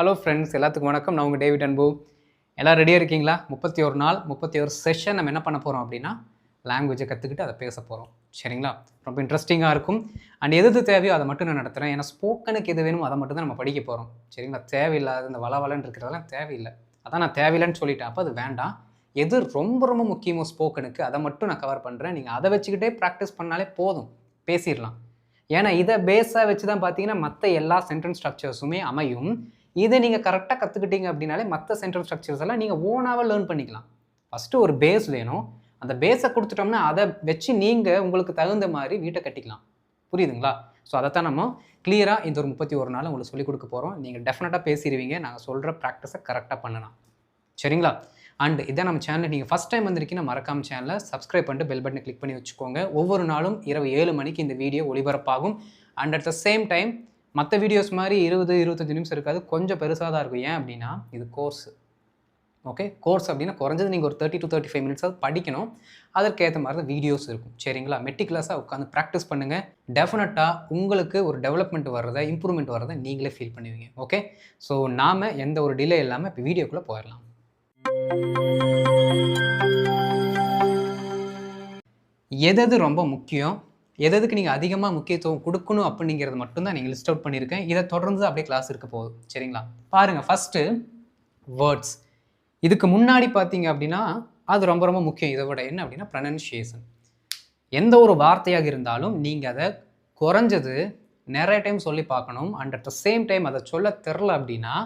Hello friends, எல்லாத்துக்கும் வணக்கம். நான் உங்கள் டேவிட் அன்பு. எல்லாம் ரெடியாக இருக்கீங்களா? 31 நாள் 31 செஷன் நம்ம என்ன பண்ண போகிறோம் அப்படின்னா, லாங்குவேஜை கற்றுக்கிட்டு அதை பேச போகிறோம். சரிங்களா? ரொம்ப இன்ட்ரெஸ்டிங்காக இருக்கும். அண்ட் எது தேவையோ அதை மட்டும் நான் நடத்துகிறேன். ஏன்னா ஸ்போக்கனுக்கு எது வேணுமோ அதை மட்டும் தான் நம்ம படிக்க போகிறோம். சரிங்களா? தேவையில்லாத இந்த வளவலன்னு இருக்கிறதெல்லாம் தேவையில்லை. அதான் நான் தேவையில்லைன்னு சொல்லிட்டேன். அப்போ அது வேண்டாம். எது ரொம்ப ரொம்ப முக்கியமோ ஸ்போக்கனுக்கு அதை மட்டும் நான் கவர் பண்ணுறேன். நீங்கள் அதை வச்சுக்கிட்டே ப்ராக்டிஸ் பண்ணாலே போதும், பேசிடலாம். ஏன்னா இதை பேஸாக வச்சு தான் பார்த்தீங்கன்னா மற்ற எல்லா சென்டென்ஸ் ஸ்ட்ரக்சர்ஸுமே அமையும். இதை நீங்கள் கரெக்டாக கற்றுக்கிட்டீங்க அப்படின்னாலே மற்ற சென்டென்ஸ் ஸ்ட்ரக்சர்ஸ் எல்லாம் நீங்கள் ஓனாக லேர்ன் பண்ணிக்கலாம். ஃபஸ்ட்டு ஒரு பேஸ் வேணும். அந்த பேஸை கொடுத்துட்டோம்னா அதை வச்சு நீங்கள் உங்களுக்கு தகுந்த மாதிரி வீட்டை கட்டிக்கலாம். புரியுதுங்களா? ஸோ அதைத்தான் நம்ம கிளியராக இந்த ஒரு 31 நாள் உங்களுக்கு சொல்லிக் கொடுக்க போகிறோம். நீங்கள் டெஃபினட்டாக பேசிடுவீங்க. நாங்கள் சொல்கிற ப்ராக்டிஸை கரெக்டாக பண்ணலாம். சரிங்களா? அண்ட் இதான் நம்ம சேனல் நீங்கள் ஃபஸ்ட் டைம் வந்திருக்கீங்கன்னா மறக்காம சேனலை சப்ஸ்கிரைப் பண்ணிட்டு பெல் பட்டனை கிளிக் பண்ணி வச்சுக்கோங்க. ஒவ்வொரு நாளும் இரவு 7 மணிக்கு இந்த வீடியோ ஒளிபரப்பாகும். And at the same time மற்ற வீடியோஸ் மாதிரி 20-25 நிமிஷம் இருக்காது, கொஞ்சம் பெருசாக தான் இருக்கும். ஏன் அப்படின்னா இது கோர்ஸ். ஓகே, கோர்ஸ் அப்படின்னா குறைஞ்சது நீங்கள் ஒரு 30 to 35 மினிட்ஸாவது படிக்கணும். அதற்கேற்ற மாதிரி தான் வீடியோஸ் இருக்கும். சரிங்களா? மெட்டிகுலஸாக உட்காந்து ப்ராக்டிஸ் பண்ணுங்கள். டெஃபினட்டாக உங்களுக்கு ஒரு டெவலப்மெண்ட் வர்றதை, இம்ப்ரூவ்மெண்ட் வர்றதை நீங்களே ஃபீல் பண்ணுவீங்க. ஓகே, ஸோ நாம் எந்த ஒரு டிலே இல்லாமல் இப்போ வீடியோக்குள்ளே போயிடலாம். எது ரொம்ப முக்கியம், எதுக்கு நீங்கள் அதிகமாக முக்கியத்துவம் கொடுக்கணும் அப்படிங்கிறது மட்டும்தான் நீங்கள் லிஸ்ட் அவுட் பண்ணியிருக்கேன். இதை தொடர்ந்து அப்படியே கிளாஸ் இருக்க போகுது. சரிங்களா? பாருங்கள், ஃபஸ்ட்டு வேர்ட்ஸ். இதுக்கு முன்னாடி பார்த்தீங்க அப்படின்னா அது ரொம்ப ரொம்ப முக்கியம். இதை விட என்ன அப்படின்னா ப்ரனன்சியேஷன். எந்த ஒரு வார்த்தையாக இருந்தாலும் நீங்கள் அதை குறைஞ்சது நிறைய டைம் சொல்லி பார்க்கணும். And at the same time அதை சொல்ல தெரில அப்படின்னா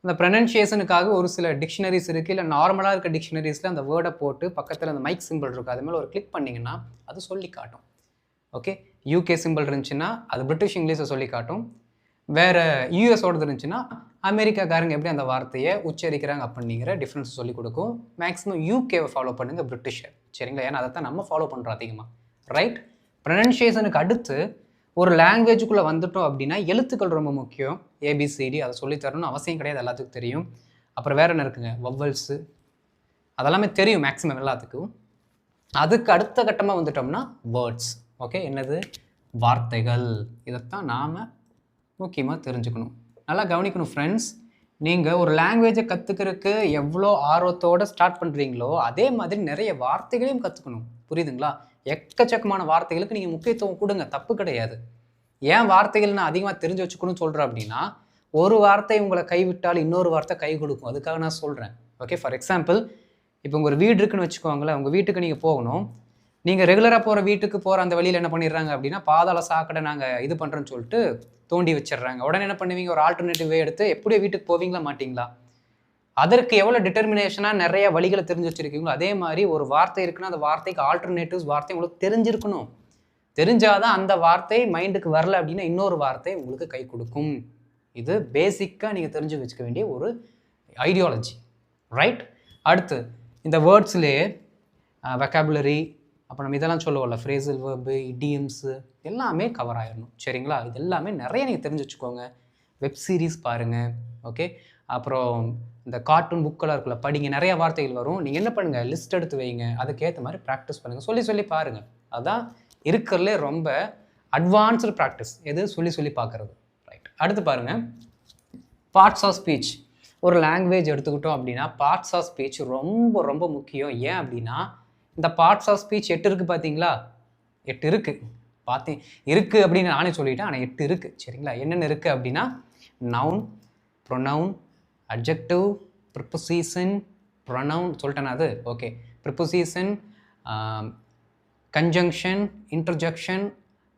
அந்த ப்ரனன்சியேஷனுக்காக ஒரு சில டிக்ஷனரிஸ் இருக்குது. இல்லை நார்மலாக இருக்க டிக்ஷனரிஸில் அந்த வேர்டை போட்டு பக்கத்தில் அந்த மைக் சிம்பிள் இருக்குது, அது மேலே ஒரு கிளிக் பண்ணிங்கன்னா அது சொல்லி காட்டும். ஓகே, யூகே சிம்பிள் இருந்துச்சுன்னா அது பிரிட்டிஷ் இங்கிலீஷை சொல்லி காட்டும். வேறு யூஎஸோடது இருந்துச்சுன்னா அமெரிக்காக்காரங்க எப்படி அந்த வார்த்தையை உச்சரிக்கிறாங்க அப்படிங்கிற டிஃப்ரென்ஸ் சொல்லி கொடுக்கும். மேக்ஸிமம் யூகேவை ஃபாலோ பண்ணுங்கள், பிரிட்டிஷை. சரிங்களா? ஏன்னா அதை தான் நம்ம ஃபாலோ பண்ணுறோம் அதிகமாக. ரைட்? ப்ரனன்சியேஷனுக்கு அடுத்து ஒரு லாங்குவேஜுக்குள்ளே வந்துட்டோம் அப்படின்னா எழுத்துக்கள் ரொம்ப முக்கியம். ஏபிசிடி அதை சொல்லித்தரணும்னு அவசியம் கிடையாது, எல்லாத்துக்கும் தெரியும். அப்புறம் வேறு என்ன இருக்குங்க, வவ்வல்ஸு, அதெல்லாமே தெரியும் மேக்ஸிமம் எல்லாத்துக்கும். அதுக்கு அடுத்த கட்டமாக வந்துட்டோம்னா வேர்ட்ஸ். ஓகே, என்னது? வார்த்தைகள். இதைத்தான் நாம் முக்கியமாக தெரிஞ்சுக்கணும். நல்லா கவனிக்கணும் ஃப்ரெண்ட்ஸ். நீங்கள் ஒரு லாங்குவேஜை கற்றுக்கிறதுக்கு எவ்வளோ ஆர்வத்தோடு ஸ்டார்ட் பண்ணுறீங்களோ அதே மாதிரி நிறைய வார்த்தைகளையும் கற்றுக்கணும். புரியுதுங்களா? எக்கச்சக்கமான வார்த்தைகளுக்கு நீங்கள் முக்கியத்துவம் கொடுங்க, தப்பு கிடையாது. ஏன் வார்த்தைகள் நான் அதிகமாக தெரிஞ்சு வச்சுக்கணும்னு சொல்கிறேன் அப்படின்னா ஒரு வார்த்தை உங்களை கைவிட்டால் இன்னொரு வார்த்தை கை கொடுக்கும். அதுக்காக நான் சொல்கிறேன். ஓகே, ஃபார் எக்ஸாம்பிள் இப்போ உங்கள் வீடு இருக்குன்னு வச்சுக்கோங்களேன். உங்கள் வீட்டுக்கு நீங்கள் போகணும். நீங்கள் ரெகுலராக போகிற வீட்டுக்கு போகிற அந்த வழியில் என்ன பண்ணிடுறாங்க அப்படின்னா பாதாள சாக்கடை நாங்கள் இது பண்ணுறோன்னு சொல்லிட்டு தோண்டி வச்சிடுறாங்க. உடனே என்ன பண்ணுவீங்க? ஒரு ஆல்டர்னேட்டிவ் வே எடுத்து எப்படியோ வீட்டுக்கு போவீங்களா மாட்டிங்களா? அதற்கு எவ்வளோ டிட்டர்மினேஷனாக நிறைய வழிகளை தெரிஞ்சு வச்சுருக்கீங்களோ அதே மாதிரி ஒரு வார்த்தை இருக்குன்னா அந்த வார்த்தைக்கு ஆல்டர்னேட்டிவ்ஸ் வார்த்தை உங்களுக்கு தெரிஞ்சிருக்கணும். தெரிஞ்சாதான் அந்த வார்த்தை மைண்டுக்கு வரல அப்படின்னா இன்னொரு வார்த்தை உங்களுக்கு கை கொடுக்கும். இது பேசிக்காக நீங்கள் தெரிஞ்சு வச்சுக்க வேண்டிய ஒரு ஐடியாலஜி. ரைட்? அடுத்து இந்த வேர்ட்ஸ்லேயே வெக்காபுலரி, அப்போ நம்ம இதெல்லாம் சொல்லுவோம்ல, ஃப்ரேசல் வேர்பு, இடியம்ஸு எல்லாமே கவர் ஆகிடணும். சரிங்களா? இது எல்லாமே நிறைய நீங்கள் தெரிஞ்சு வச்சுக்கோங்க. வெப் சீரிஸ் பாருங்கள். ஓகே, அப்புறம் இந்த கார்ட்டூன் புக்கெல்லாம் இருக்குல்ல, படிங்க. நிறைய வார்த்தைகள் வரும். நீங்கள் என்ன பண்ணுங்கள், லிஸ்ட் எடுத்து வைங்க. அதுக்கேற்ற மாதிரி ப்ராக்டிஸ் பண்ணுங்கள். சொல்லி சொல்லி பாருங்கள். அதுதான் இருக்கிறதுலே ரொம்ப அட்வான்ஸ்டு ப்ராக்டிஸ். எது? சொல்லி பார்க்குறது. ரைட். அடுத்து பாருங்கள், பார்ட்ஸ் ஆஃப் ஸ்பீச். ஒரு லாங்குவேஜ் எடுத்துக்கிட்டோம் அப்படின்னா பார்ட்ஸ் ஆஃப் ஸ்பீச் ரொம்ப ரொம்ப முக்கியம். ஏன் அப்படின்னா இந்த பார்ட்ஸ் ஆஃப் ஸ்பீச் 8 இருக்குது பார்த்தீங்களா? 8 இருக்குது. இருக்குது அப்படின்னு நானே சொல்லிட்டேன், ஆனால் 8 இருக்குது. சரிங்களா? என்னென்ன இருக்குது அப்படின்னா noun, pronoun, adjective, preposition, pronoun சொல்லிட்டேன் அது. Okay, preposition, conjunction, interjection,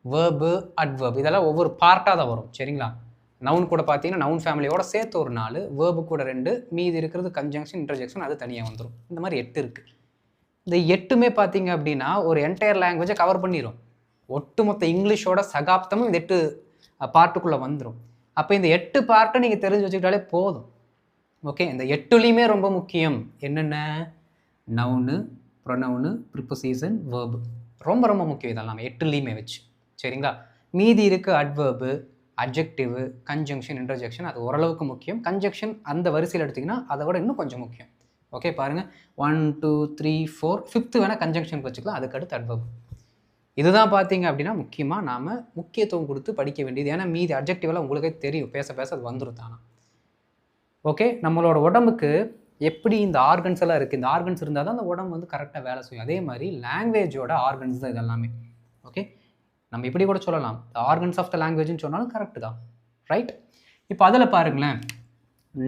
verb, adverb, இதெல்லாம் ஒவ்வொரு பார்ட்டாக தான் வரும். சரிங்களா? நவுன் கூட பார்த்தீங்கன்னா நவுன் ஃபேமிலியோட சேர்த்து ஒரு 4, வேர்பு கூட 2, மீதி இருக்கிறது கன்ஜங்ஷன், இன்டர்ஜெக்ஷன், அது தனியாக வந்துடும். இந்த மாதிரி 8 இருக்குது. இந்த 8மே பார்த்தீங்க அப்படின்னா ஒரு என்டையர் லாங்குவேஜை கவர் பண்ணிடும். ஒட்டுமொத்த இங்கிலீஷோட சகாப்தமும் இந்த 8 பார்ட்டுக்குள்ளே வந்துடும். அப்போ இந்த 8 பார்ட்டை நீங்கள் தெரிஞ்சு வச்சுக்கிட்டாலே போதும். ஓகே, இந்த 8லேயுமே ரொம்ப முக்கியம் என்னென்ன? நவுனு, ப்ரொனவுனு, ப்ரிப்போசிஷன், வேர்பு ரொம்ப ரொம்ப முக்கியம். இதெல்லாம் 8லேயுமே வச்சு. சரிங்களா? மீதி இருக்குது அட்வர்பு, அட்ஜெக்டிவ், கன்ஜங்ஷன், இன்டர்ஜெக்ஷன், அது ஓரளவுக்கு முக்கியம். கன்ஜங்ஷன் அந்த வரிசையில் எடுத்திங்கன்னா அதை விட இன்னும் கொஞ்சம் முக்கியம். ஓகே, பாருங்கள், 1 2 3 4 5th வேணால் கன்ஜங்ஷனுக்கு வச்சுக்கலாம். அதுக்கடுத்து அட்வர்ப். இதுதான் பார்த்தீங்க அப்படின்னா முக்கியமாக நாம் முக்கியத்துவம் கொடுத்து படிக்க வேண்டியது. ஏன்னா மீதி அட்ஜெக்டிவெல்லாம் உங்களுக்கே தெரியும், பேச பேச அது வந்துடும் தானே. ஓகே, நம்மளோட உடம்புக்கு எப்படி இந்த ஆர்கன்ஸ் எல்லாம் இருக்குது, இந்த ஆர்கன்ஸ் இருந்தால் தான் அந்த உடம்பு வந்து கரெக்டாக வேலை செய்யும். அதே மாதிரி லாங்குவேஜோட ஆர்கன்ஸ் தான் இதெல்லாமே. ஓகே, நம்ம இப்படி கூட சொல்லலாம், த ஆர்கன்ஸ் ஆஃப் த லாங்குவேஜ்னு சொன்னாலும் கரெக்டு தான். ரைட், இப்போ அதில் பாருங்களேன்,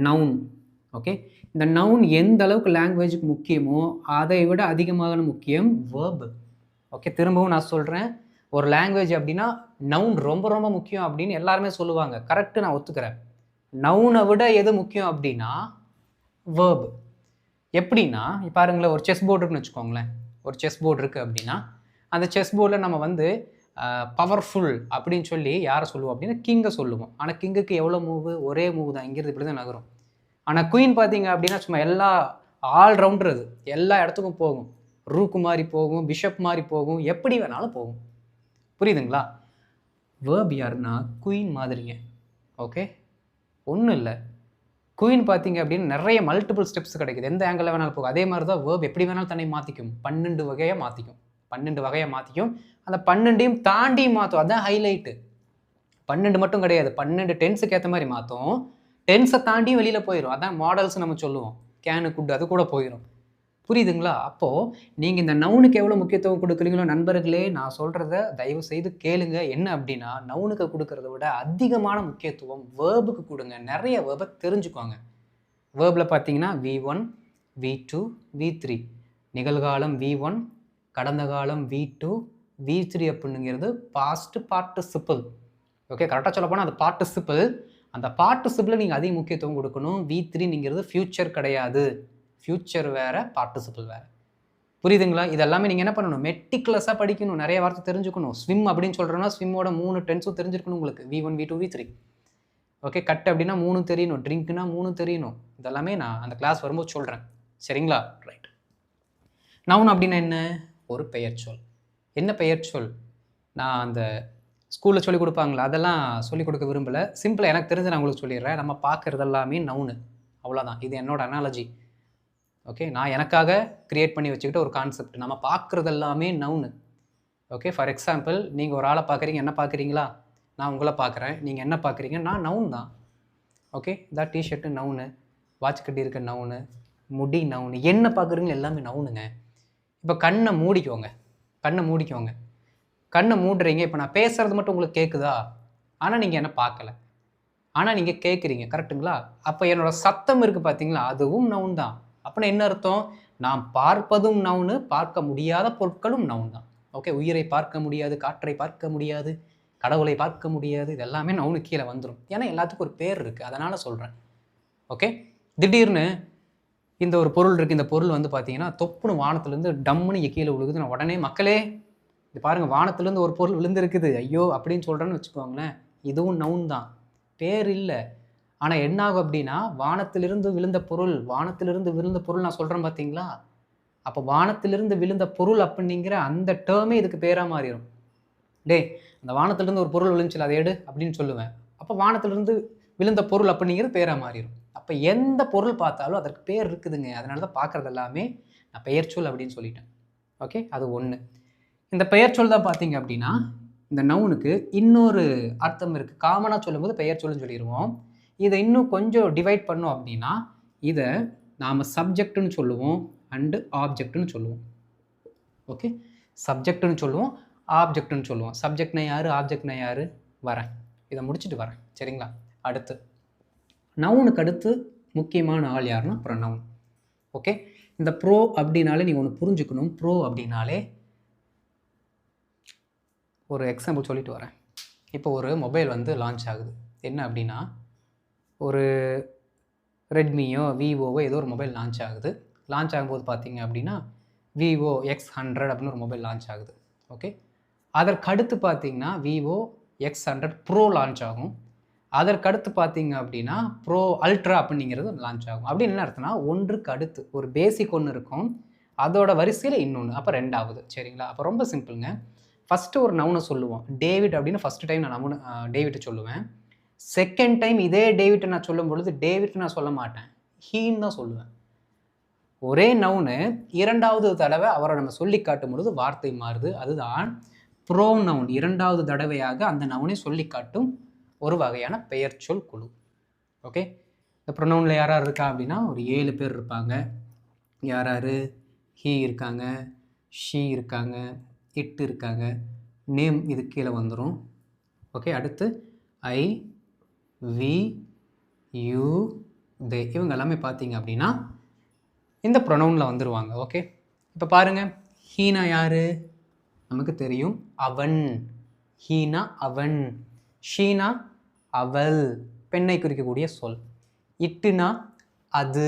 நவுன். ஓகே, இந்த நவுன் எந்த அளவுக்கு லாங்குவேஜுக்கு முக்கியமோ அதை விட அதிகமான முக்கியம் வேர்பு. ஓகே, திரும்பவும் நான் சொல்கிறேன், ஒரு லாங்குவேஜ் அப்படின்னா நவுன் ரொம்ப ரொம்ப முக்கியம் அப்படின்னு எல்லாருமே சொல்லுவாங்க. கரெக்டு, நான் ஒத்துக்கிறேன். நவுனை விட எது முக்கியம் அப்படின்னா வேர்பு. எப்படின்னா பாருங்களேன், ஒரு செஸ் போர்டு இருக்குன்னு வச்சுக்கோங்களேன். ஒரு செஸ் போர்டு இருக்குது அப்படின்னா அந்த செஸ் போர்டில் நம்ம வந்து பவர்ஃபுல் அப்படின்னு சொல்லி யாரை சொல்லுவோம் அப்படின்னா கிங்கை சொல்லுவோம். ஆனால் கிங்குக்கு எவ்வளோ மூவு? ஒரே மூவ் தான், இங்கிருந்து இப்படி தான் நகரும். ஆனால் குயின் பார்த்தீங்க அப்படின்னா சும்மா எல்லா ஆல்ரவுண்டர், அது எல்லா இடத்துக்கும் போகும். ரூக்கு மாதிரி போகும், பிஷப் மாதிரி போகும், எப்படி வேணாலும் போகும். புரியுதுங்களா? வேர்ப் யாருன்னா குயின் மாதிரிங்க. ஓகே, ஒன்றும் இல்லை, குயின் பார்த்தீங்க அப்படின்னு நிறைய மல்டிபிள் ஸ்டெப்ஸ் கிடைக்குது, எந்த ஆங்கிளில் வேணாலும் போகும். அதே மாதிரி தான் வேர்ப் எப்படி வேணாலும் தன்னை மாற்றிக்கும், 12 வகையாக மாற்றிக்கும். 12 வகையாக மாற்றிக்கும், அந்த 12ஐயும் தாண்டி மாற்றும். அதுதான் ஹைலைட்டு. 12 மட்டும் கிடையாது, 12 டென்ஸுக்கு ஏற்ற மாதிரி மாற்றும். டென்ஸை தாண்டியும் வெளியில் போயிடும். அதான் மாடல்ஸ் நம்ம சொல்லுவோம், கேனு குட், அது கூட போயிடும். புரியுதுங்களா? அப்போது நீங்கள் இந்த நவுனுக்கு எவ்வளோ முக்கியத்துவம் கொடுக்குறீங்களோ நண்பர்களே, நான் சொல்கிறத தயவு செய்து கேளுங்க. என்ன அப்படின்னா, நவுனுக்கு கொடுக்கறத விட அதிகமான முக்கியத்துவம் வேர்புக்கு கொடுங்க. நிறைய வேர்பை தெரிஞ்சுக்கோங்க. வேர்பில் பார்த்தீங்கன்னா V1, V2, V3. நிகழ்காலம் V1, கடந்த காலம் V2, V3 அப்படிங்கிறது பாஸ்ட் பார்ட்டிசிபிள். ஓகே, கரெக்டாக சொல்ல போனால் அது பார்ட்டிசிபிள். அந்த பார்ட்டிசிபிளை நீங்கள் அதிக முக்கியத்துவம் கொடுக்கணும். V3ங்கிறது ஃப்யூச்சர் கிடையாது. ஃப்யூச்சர் வேறு, பார்ட்டிசிபிள் வேறு. புரியுதுங்களா? இதெல்லாமே நீங்கள் என்ன பண்ணணும், மெட்டிகுலஸாக படிக்கணும், நிறைய வார்த்தை தெரிஞ்சுக்கணும். ஸ்விம் அப்படின்னு சொல்கிறோன்னா ஸ்விம்மோட 3 டென்ஸும் தெரிஞ்சிருக்கணும் உங்களுக்கு. V1, V2, V3. Okay, cut அப்படின்னா 3 தெரியணும், ட்ரிங்க்னா 3 தெரியணும். இதெல்லாமே நான் அந்த கிளாஸ் வரும்போது சொல்கிறேன். சரிங்களா? ரைட். நவுன் அப்படின்னா என்ன? ஒரு பெயர் சொல். என்ன பெயர் சொல்? நான் அந்த ஸ்கூலில் சொல்லிக் கொடுப்பாங்களா, அதெல்லாம் சொல்லிக் கொடுக்க விரும்பலை. சிம்பிளாக எனக்கு தெரிஞ்சு நான் உங்களுக்கு சொல்லிடுறேன். நம்ம பார்க்குறது எல்லாமே நவுனு, அவ்வளோதான். இது என்னோட அனாலஜி. ஓகே, நான் எனக்காக க்ரியேட் பண்ணி வச்சுக்கிட்ட ஒரு கான்செப்ட். நம்ம பார்க்குறது எல்லாமே நவுனு. ஓகே, ஃபார் எக்ஸாம்பிள், நீங்கள் ஒரு ஆளை பார்க்குறீங்க, என்ன பார்க்குறீங்களா? நான் உங்களை பார்க்குறேன், நீங்கள் என்ன பார்க்குறீங்க? நான் நவுன் தான். ஓகே, இதான் டிஷர்ட்டு நவுனு, வாட்ச் கட்டி இருக்க நவுனு, முடி நவுனு, என்ன பார்க்குறீங்க எல்லாமே நவுனுங்க. இப்போ கண்ணை மூடிக்கோங்க, கண்ணை மூடிக்கோங்க. கண்ணை மூடுறீங்க, இப்போ நான் பேசுகிறது மட்டும் உங்களுக்கு கேட்குதா? ஆனால் நீங்கள் என்ன பார்க்கல, ஆனால் நீங்கள் கேட்குறீங்க, கரெக்டுங்களா? அப்போ என்னோட சத்தம் இருக்குது பார்த்தீங்களா, அதுவும் நவுன் தான். அப்படின்னா என்ன அர்த்தம்? நாம் பார்ப்பதும் நவுனு, பார்க்க முடியாத பொருட்களும் நவுன் தான். ஓகே, உயிரை பார்க்க முடியாது, காற்றை பார்க்க முடியாது, கடவுளை பார்க்க முடியாது, இது எல்லாமே நவுனு கீழே வந்துடும். ஏன்னா எல்லாத்துக்கும் ஒரு பேர் இருக்குது, அதனால் சொல்கிறேன். ஓகே, திடீர்னு இந்த ஒரு பொருள் இருக்குது, இந்த பொருள் வந்து பார்த்தீங்கன்னா தொப்புன்னு வானத்துலேருந்து டம்முன்னு இங்கே கீழே விழுகுது. நான் உடனே மக்களே இது பாருங்கள், வானத்துலேருந்து ஒரு பொருள் விழுந்துருக்குது, ஐயோ அப்படின்னு சொல்கிறேன்னு வச்சுக்கோங்களேன், இதுவும் நவுன் தான், பேர் இல்லை. ஆனால் என்ன ஆகும் அப்படின்னா, வானத்திலிருந்து விழுந்த பொருள், வானத்திலிருந்து விழுந்த பொருள் நான் சொல்கிறேன் பார்த்தீங்களா? அப்போ வானத்திலிருந்து விழுந்த பொருள் அப்படிங்கிற அந்த டேர்மே இதுக்கு பேராக மாறிடும். டே, அந்த வானத்திலிருந்து ஒரு பொருள் விழுந்துச்சு, அதை எடு அப்படின்னு சொல்லுவேன். அப்போ வானத்திலிருந்து விழுந்த பொருள் அப்படிங்கிறது பேராக மாறிடும். அப்போ எந்த பொருள் பார்த்தாலும் அதற்கு பேர் இருக்குதுங்க. அதனால தான் பார்க்குறது எல்லாமே நான் பெயர்ச்சொல் அப்படின்னு சொல்லிட்டேன். ஓகே, அது ஒன்று. இந்த பெயர்ச்சொல் தான் பார்த்தீங்க அப்படின்னா, இந்த நவுனுக்கு இன்னொரு அர்த்தம் இருக்குது. காமனாக சொல்லும்போது பெயர்ச்சொல்னு சொல்லிடுவோம். இதை இன்னும் கொஞ்சம் டிவைட் பண்ணோம் அப்படின்னா, இதை நாம் சப்ஜெக்ட்னு சொல்லுவோம் அண்டு ஆப்ஜெக்ட்னு சொல்லுவோம். ஓகே, சப்ஜெக்ட்னு சொல்லுவோம், ஆப்ஜெக்ட்னு சொல்லுவோம். சப்ஜெக்ட்னா யார், ஆப்ஜெக்ட்னா யார்? வரேன், இதை முடிச்சுட்டு வரேன். சரிங்களா? அடுத்து நவுனுக்கு அடுத்து முக்கியமான ஆள் யாருன்னா ப்ரொனவுன். ஓகே, இந்த ப்ரோ அப்படின்னாலே நீங்கள் ஒன்று புரிஞ்சுக்கணும். ப்ரோ அப்படின்னாலே ஒரு எக்ஸாம்பிள் சொல்லிட்டு வரேன். இப்போ ஒரு மொபைல் வந்து லான்ச் ஆகுது. என்ன அப்படின்னா, ஒரு ரெட்மியோ விவோவோ ஏதோ ஒரு மொபைல் லான்ச் ஆகுது. லான்ச் ஆகும்போது பார்த்தீங்க அப்படின்னா விவோ X100 அப்படின்னு ஒரு மொபைல் லான்ச் ஆகுது. ஓகே, அதற்கடுத்து பார்த்தீங்கன்னா விவோ X100 ப்ரோ லான்ச் ஆகும். அதற்கடுத்து பார்த்தீங்க அப்படின்னா ப்ரோ அல்ட்ரா அப்படிங்கிறது லான்ச் ஆகும். அப்படின்னு என்ன அர்த்தம்னா, ஒன்றுக்கு அடுத்து ஒரு பேசிக் ஒன்று இருக்கும், அதோட வரிசையில் இன்னொன்று, அப்போ ரெண்டாவது. சரிங்களா? அப்போ ரொம்ப சிம்பிளுங்க. ஃபஸ்ட்டு ஒரு நவுனை சொல்லுவோம், டேவிட் அப்படின்னு. ஃபஸ்ட்டு டைம் நான் நவுனை டேவிட்டை சொல்லுவேன். செகண்ட் டைம் இதே டேவிட்டை நான் சொல்லும் பொழுது டேவிட் நான் சொல்ல மாட்டேன், ஹீன்னு தான் சொல்லுவேன். ஒரே நவுனு இரண்டாவது தடவை அவரை நம்ம சொல்லி காட்டும் பொழுது வார்த்தை மாறுது. அதுதான் ப்ரோ நவுன். இரண்டாவது தடவையாக அந்த நவுனை சொல்லி காட்டும் ஒரு வகையான பெயர் சொல் குழு. ஓகே, இந்த ப்ரொனவுனில் யார் யார் இருக்கா அப்படின்னா ஒரு 7 பேர் இருப்பாங்க. யார் யார்? ஹீ இருக்காங்க, ஷீ இருக்காங்க, இட் இருக்காங்க, நேம் இது கீழே வந்துடும். ஓகே, அடுத்து ஐ, வி, யூ, தே இவங்க எல்லாமே பார்த்தீங்க அப்படின்னா இந்த ப்ரொனவுனில் வந்துடுவாங்க. ஓகே, இப்போ பாருங்கள், ஹீனா யார்? நமக்கு தெரியும், அவன். ஹீனா அவன், ஷீனா அவள், பெண்ணை குறிக்கக்கூடிய சொல். இட்டுனா அது.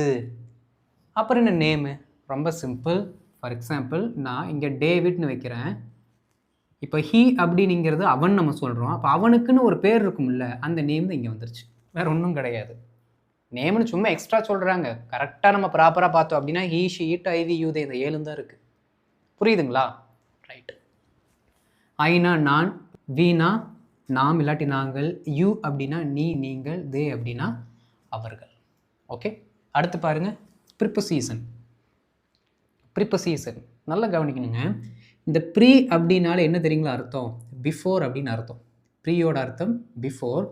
அப்புறம் என்ன நேமு? ரொம்ப சிம்பிள். ஃபார் எக்ஸாம்பிள் நான் இங்கே டேவிட்னு வைக்கிறேன். இப்போ ஹீ அப்படிங்கிறது அவன் நம்ம சொல்கிறோம். அப்போ அவனுக்குன்னு ஒரு பேர் இருக்கும்ல, அந்த நேம் தான் இங்கே வந்துருச்சு. வேறு ஒன்றும் கிடையாது. நேம்னு சும்மா எக்ஸ்ட்ரா சொல்கிறாங்க. கரெக்டாக நம்ம ப்ராப்பராக பார்த்தோம் அப்படின்னா he, she, it, I, we, you, they, இந்த 7 தான் இருக்குது. புரியுதுங்களா? ரைட். ஐனா நான், வீணா நாம் இல்லாட்டி நாங்கள், யூ அப்படின்னா நீ நீங்கள், தே அப்படின்னா அவர்கள். ஓகே, அடுத்து பாருங்கள், ப்ரிப்போசிஷன். ப்ரிப்போசிஷன் நல்லா கவனிக்கணுங்க. இந்த ப்ரீ அப்படின்னால என்ன தெரியுங்களா அர்த்தம்? பிஃபோர் அப்படின்னு அர்த்தம். ப்ரீயோட அர்த்தம் பிஃபோர்.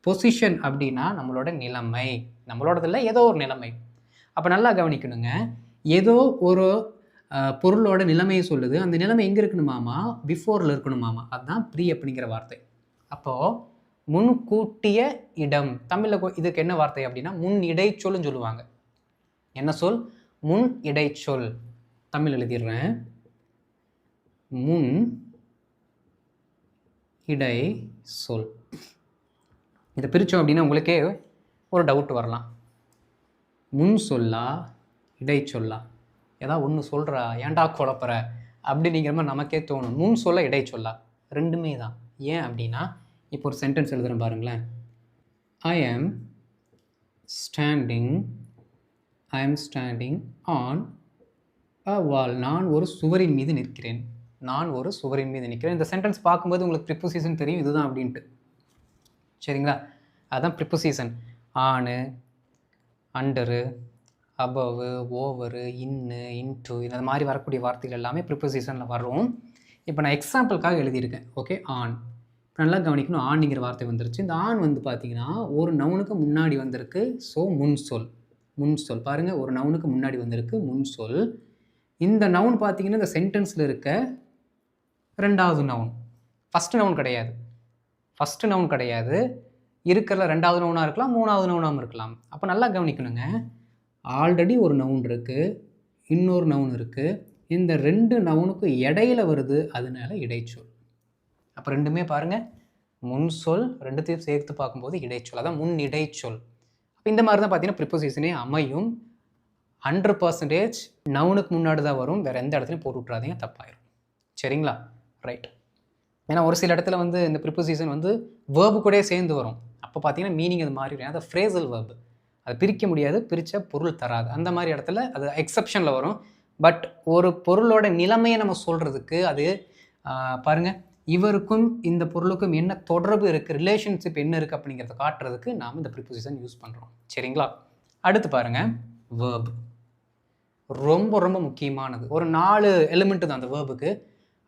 பொசிஷன் அப்படின்னா நம்மளோட நிலைமை, நம்மளோடதில்ல ஏதோ ஒரு நிலைமை. அப்போ நல்லா கவனிக்கணுங்க, ஏதோ ஒரு பொருளோட நிலைமையை சொல்லுது. அந்த நிலைமை எங்கே இருக்கணுமாமா? பிஃபோரில் இருக்கணுமாமா. அதுதான் ப்ரீ அப்படிங்கிற வார்த்தை. அப்போது முன்கூட்டிய இடம், தமிழில் இதுக்கு என்ன வார்த்தை அப்படின்னா முன் இடைச்சொல்னு சொல்லுவாங்க. என்ன சொல்? முன் இடைச்சொல். தமிழ் எழுதிடுறேன். முன் இடை சொல். இதை பிரித்தோம் அப்படின்னா உங்களுக்கே ஒரு டவுட் வரலாம். முன் சொல்லா இடைச்சொல்லா? ஏதாவது ஒன்று சொல்கிறா, ஏன்டா குழப்பற அப்படிங்கிற மாதிரி நமக்கே தோணும். முன் சொல்ல இடைச்சொல்லா ரெண்டுமே தான். ஏன் அப்படின்னா இப்போ ஒரு சென்டென்ஸ் எழுதுகிறேன் பாருங்களேன். ஐ ஆம் ஸ்டாண்டிங் ஆன் அ வால். நான் ஒரு சுவரின் மீது நிற்கிறேன். நான் ஒரு சுவரின் மீது நிற்கிறேன். இந்த சென்டென்ஸ் பார்க்கும்போது உங்களுக்கு ப்ரிப்போசிஷன் தெரியும், இதுதான் அப்படின்ட்டு. சரிங்களா? அதுதான் ப்ரிப்போசிஷன். ஆனு, அண்டரு, அபவு, ஓவரு, இன்னு, இன்ட்டு, இந்த மாதிரி வரக்கூடிய வார்த்தைகள் எல்லாமே ப்ரிப்போசிஷனில் வரும். இப்போ நான் எக்ஸாம்பிளுக்காக எழுதியிருக்கேன். Okay, on. நல்லா கவனிக்கணும், ஆன்ங்கிற வார்த்தை வந்துருச்சு. இந்த ஆன் வந்து பார்த்தீங்கன்னா ஒரு நவுனுக்கு முன்னாடி வந்திருக்கு. ஸோ முன் சொல். முன் சொல் பாருங்கள், ஒரு நவுனுக்கு முன்னாடி வந்திருக்கு, முன் சொல். இந்த நவுன் பார்த்தீங்கன்னா இந்த சென்டென்ஸில் இருக்க ரெண்டாவது நவுன். ஃபஸ்ட்டு நவுன் கிடையாது. ஃபஸ்ட்டு நவுன் கிடையாது. இருக்கிற ரெண்டாவது நவுனாக இருக்கலாம், மூணாவது நவுனாகவும் இருக்கலாம். அப்போ நல்லா கவனிக்கணுங்க, ஆல்ரெடி ஒரு நவுன் இருக்குது, இன்னொரு நவுன் இருக்குது. இந்த ரெண்டு நவுனுக்கு இடையில வருது, அதனால இடைச்சொல். அப்போ ரெண்டுமே பாருங்கள், முன் சொல், ரெண்டுத்தையும் சேர்த்து பார்க்கும்போது இடைச்சொல். அதான் முன் இடைச்சொல். அப்போ இந்த மாதிரி தான் பார்த்தீங்கன்னா ப்ரிப்போசிஷனே அமையும். 100% நவுனுக்கு முன்னாடி தான் வரும். வேறு எந்த இடத்துலையும் போட்டு விட்றாதீங்க, தப்பாயிரும். சரிங்களா? ரைட். ஏன்னா ஒரு சில இடத்துல வந்து இந்த ப்ரிப்போசிஷன் வந்து வேர்பு கூட சேர்ந்து வரும். அப்போ பார்த்தீங்கன்னா மீனிங் அது மாறிடும். அது ஃப்ரேசல் வேர்பு, அதை பிரிக்க முடியாது, பிரித்த பொருள் தராது. அந்த மாதிரி இடத்துல அது எக்ஸப்ஷனில் வரும். பட் ஒரு பொருளோட நிலைமையை நம்ம சொல்கிறதுக்கு அது பாருங்கள், இவருக்கும் இந்த பொருளுக்கும் என்ன தொடர்பு இருக்குது, ரிலேஷன்ஷிப் என்ன இருக்குது அப்படிங்கிறத காட்டுறதுக்கு நாம் இந்த ப்ரிப்போசிஷன் யூஸ் பண்ணுறோம். சரிங்களா? அடுத்து பாருங்கள், வேர்ப். ரொம்ப ரொம்ப முக்கியமானது. ஒரு 4 எலிமெண்ட்டு தான் அந்த வேர்புக்கு.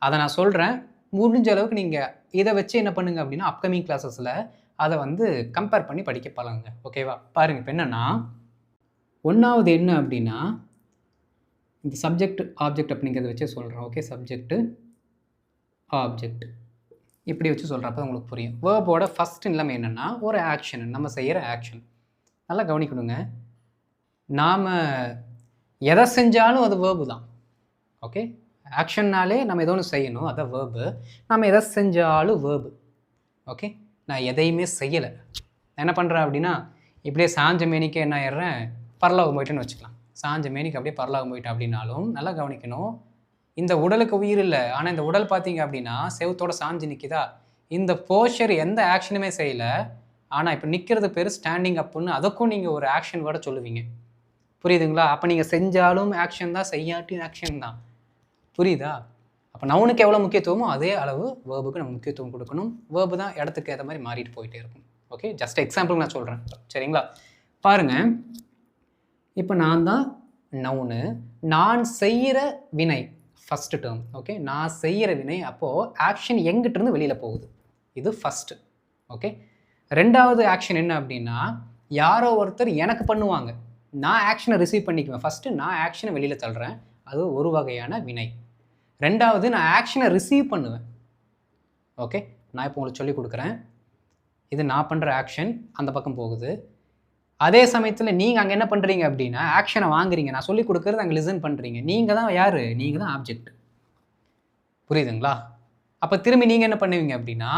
அதை நான் சொல்கிறேன். முடிஞ்ச அளவுக்கு நீங்கள் இதை வச்சு என்ன பண்ணுங்க அப்படின்னா அப்கமிங் கிளாஸஸில் அதை வந்து கம்பேர் பண்ணி படிக்க பழகுங்க. ஓகேவா? பாருங்கள், இப்போ என்னென்னா ஒன்றாவது என்ன அப்படின்னா இந்த சப்ஜெக்ட் ஆப்ஜெக்ட் அப்படிங்கிறத வச்சே சொல்கிறேன். ஓகே, சப்ஜெக்ட்டு ஆப்ஜெக்ட் இப்படி வச்சு சொல்கிறப்ப உங்களுக்கு புரியும். வேர்போட ஃபஸ்ட்டு நிலைமை என்னென்னா ஒரு ஆக்ஷன், நம்ம செய்கிற ஆக்ஷன். நல்லா கவனிக்கணுங்க, நாம் எதை செஞ்சாலும் அது வேர்பு தான். ஓகே, ஆக்ஷன்னாலே நம்ம ஏதோ ஒன்று செய்யணும், அதான் வேர்பு. நம்ம எதை செஞ்சாலும் வேர்பு. ஓகே, நான் எதையுமே செய்யலை, என்ன பண்ணுறேன் அப்படின்னா இப்படியே சாஞ்ச மேனிக்கு என்ன ஆயிடுறேன், பரலோகம் போயிட்டேன்னு வச்சுக்கலாம். சாஞ்ச மேனிக்கு அப்படியே பரலோகம் போயிட்டேன் அப்படின்னாலும் நல்லா கவனிக்கணும், இந்த உடலுக்கு உயிர் இல்லை. ஆனால் இந்த உடல் பார்த்தீங்க அப்படின்னா செவத்தோட சாஞ்சு நிற்கிதா, இந்த போஸ்டர் எந்த ஆக்ஷனுமே செய்யலை. ஆனால் இப்போ நிற்கிறது பேர் ஸ்டாண்டிங் அப்புன்னு, அதுக்கும் நீங்கள் ஒரு ஆக்ஷன் வேர்டை சொல்லுவீங்க. புரியுதுங்களா? அப்போ நீங்கள் செஞ்சாலும் ஆக்ஷன் தான், செய்யாட்டியும் ஆக்ஷன் தான். புரியுதா? அப்போ நவுனுக்கு எவ்வளோ முக்கியத்துவமோ அதே அளவு வேர்புக்கு நம்ம முக்கியத்துவம் கொடுக்கணும். வேர்பு தான் இடத்துக்கு ஏற்ற மாதிரி மாறிட்டு போயிட்டே இருக்கும். ஓகே, ஜஸ்ட் எக்ஸாம்பிளுக்கு நான் சொல்கிறேன். சரிங்களா? பாருங்கள், இப்போ நான் தான் நவுனு, நான் செய்கிற வினை ஃபஸ்ட்டு டேர்ம். ஓகே, நான் செய்கிற வினை. அப்போது ஆக்ஷன் எங்கிட்டிருந்து வெளியில் போகுது, இது ஃபஸ்ட்டு. ஓகே, ரெண்டாவது ஆக்ஷன் என்ன அப்படின்னா யாரோ ஒருத்தர் எனக்கு பண்ணுவாங்க, நான் ஆக்ஷனை ரிசீவ் பண்ணிக்குவேன். ஃபஸ்ட்டு நான் ஆக்ஷனை வெளியில் தள்ளுறேன், அது ஒரு வகையான வினை. ரெண்டாவது நான் ஆக்ஷனை ரிசீவ் பண்ணுவேன். ஓகே, நான் இப்போ உங்களுக்கு சொல்லிக் கொடுக்குறேன். இது நான் பண்ணுற ஆக்ஷன் அந்த பக்கம் போகுது. அதே சமயத்தில் நீங்கள் அங்கே என்ன பண்ணுறீங்க அப்படின்னா ஆக்ஷனை வாங்குறீங்க, நான் சொல்லிக் கொடுக்குறது அங்கே லிசன் பண்ணுறீங்க. நீங்கள் தான் யார்? நீங்கள் தான் ஆப்ஜெக்ட். புரியுதுங்களா? அப்போ திரும்பி நீங்கள் என்ன பண்ணுவீங்க அப்படின்னா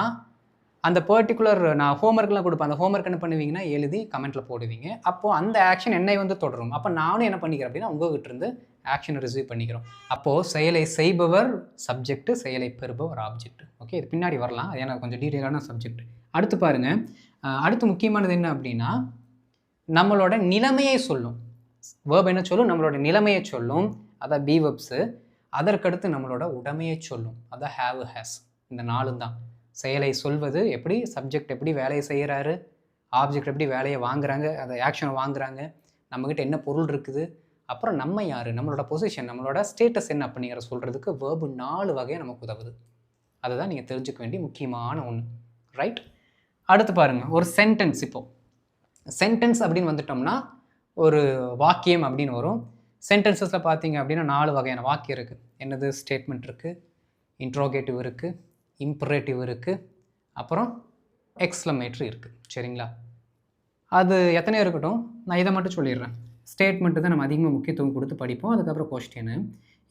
அந்த பர்டிகுலர் நான் ஹோம்ஒர்க்லாம் கொடுப்பேன், அந்த ஹோம்ஒர்க் என்ன பண்ணுவீங்கன்னா எழுதி கமெண்ட்டில் போடுவீங்க. அப்போது அந்த ஆக்ஷன் என்னை வந்து தொடரும். அப்போ நானும் என்ன பண்ணிக்கிறேன் அப்படின்னா உங்கள்கிட்ட இருந்து ஆக்ஷனை ரிசீவ் பண்ணிக்கிறோம். அப்போது செயலை செய்பவர் சப்ஜெக்ட், செயலை பெறுபவர் ஆப்ஜெக்ட். ஓகே, இது பின்னாடி வரலாம், அது எனக்கு கொஞ்சம் டீட்டெயிலான சப்ஜெக்ட். அடுத்து பாருங்கள், அடுத்து முக்கியமானது என்ன அப்படின்னா நம்மளோட நிலைமையை சொல்லும். வேர்ப் என்ன சொல்லும்? நம்மளோட நிலைமையை சொல்லும், அதான் பி வெர்ப்ஸு. அதற்கடுத்து நம்மளோட உடைமையை சொல்லும், அதான் ஹேவ் ஹேஸ். இந்த நாலும் தான். செயலை சொல்வது எப்படி, சப்ஜெக்ட் எப்படி வேலையை செய்கிறாரு, ஆப்ஜெக்ட் எப்படி வேலையை வாங்குறாங்க, அதை ஆக்ஷனை வாங்குறாங்க, நம்மக்கிட்ட என்ன பொருள் இருக்குது, அப்புறம் நம்ம யார், நம்மளோட பொசிஷன், நம்மளோட ஸ்டேட்டஸ் என்ன அப்படிங்கிற சொல்கிறதுக்கு வேர்பு 4 வகையை நமக்கு உதவுது. அதுதான் நீங்கள் தெரிஞ்சுக்க வேண்டிய முக்கியமான ஒன்று. ரைட், அடுத்து பாருங்கள், ஒரு சென்டென்ஸ். இப்போது சென்டென்ஸ் அப்படின்னு வந்துட்டோம்னா ஒரு வாக்கியம் அப்படின்னு வரும். சென்டென்சஸில் பார்த்தீங்க அப்படின்னா 4 வகையான வாக்கியம் இருக்குது. என்னது? ஸ்டேட்மெண்ட் இருக்குது, இன்ட்ரோகேட்டிவ் இருக்குது, இம்பரேட்டிவ் இருக்குது, அப்புறம் எக்ஸ்க்ளமேட்டரி இருக்குது. சரிங்களா? அது எத்தனையோ இருக்கட்டும், நான் இதை மட்டும் சொல்லிடுறேன். ஸ்டேட்மெண்ட்டு தான் நம்ம அதிகமாக முக்கியத்துவம் கொடுத்து படிப்போம், அதுக்கப்புறம் கொஸ்டின்.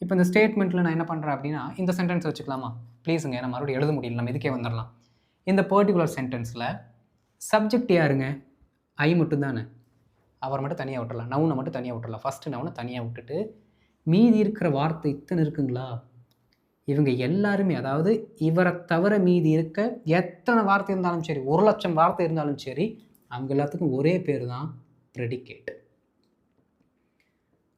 இப்போ இந்த ஸ்டேட்மெண்ட்டில் நான் என்ன பண்ணுறேன் அப்படின்னா இந்த சென்டென்ஸ் வச்சுக்கலாமா? ப்ளீஸுங்க, நான் மறுபடியும் எழுத முடியல, நம்ம இதுக்கே வந்துடலாம். இந்த பர்டிகுலர் சென்டென்ஸில் சப்ஜெக்ட் யாருங்க? ஐ மட்டும் தானே. அவர் மட்டும் தனியாக விட்டுடலாம், நவுனை மட்டும் தனியாக விட்டுடலாம். ஃபஸ்ட்டு நவுனை தனியாக விட்டுட்டு மீதி இருக்கிற வார்த்தை இத்தனை இருக்குங்களா? இவங்க எல்லாருமே, அதாவது இவரை தவிர மீதி இருக்க எத்தனை வார்த்தை இருந்தாலும் சரி, 1,00,000 வார்த்தை இருந்தாலும் சரி, அவங்க எல்லாத்துக்கும் ஒரே பேர் தான் ப்ரெடிகேட்.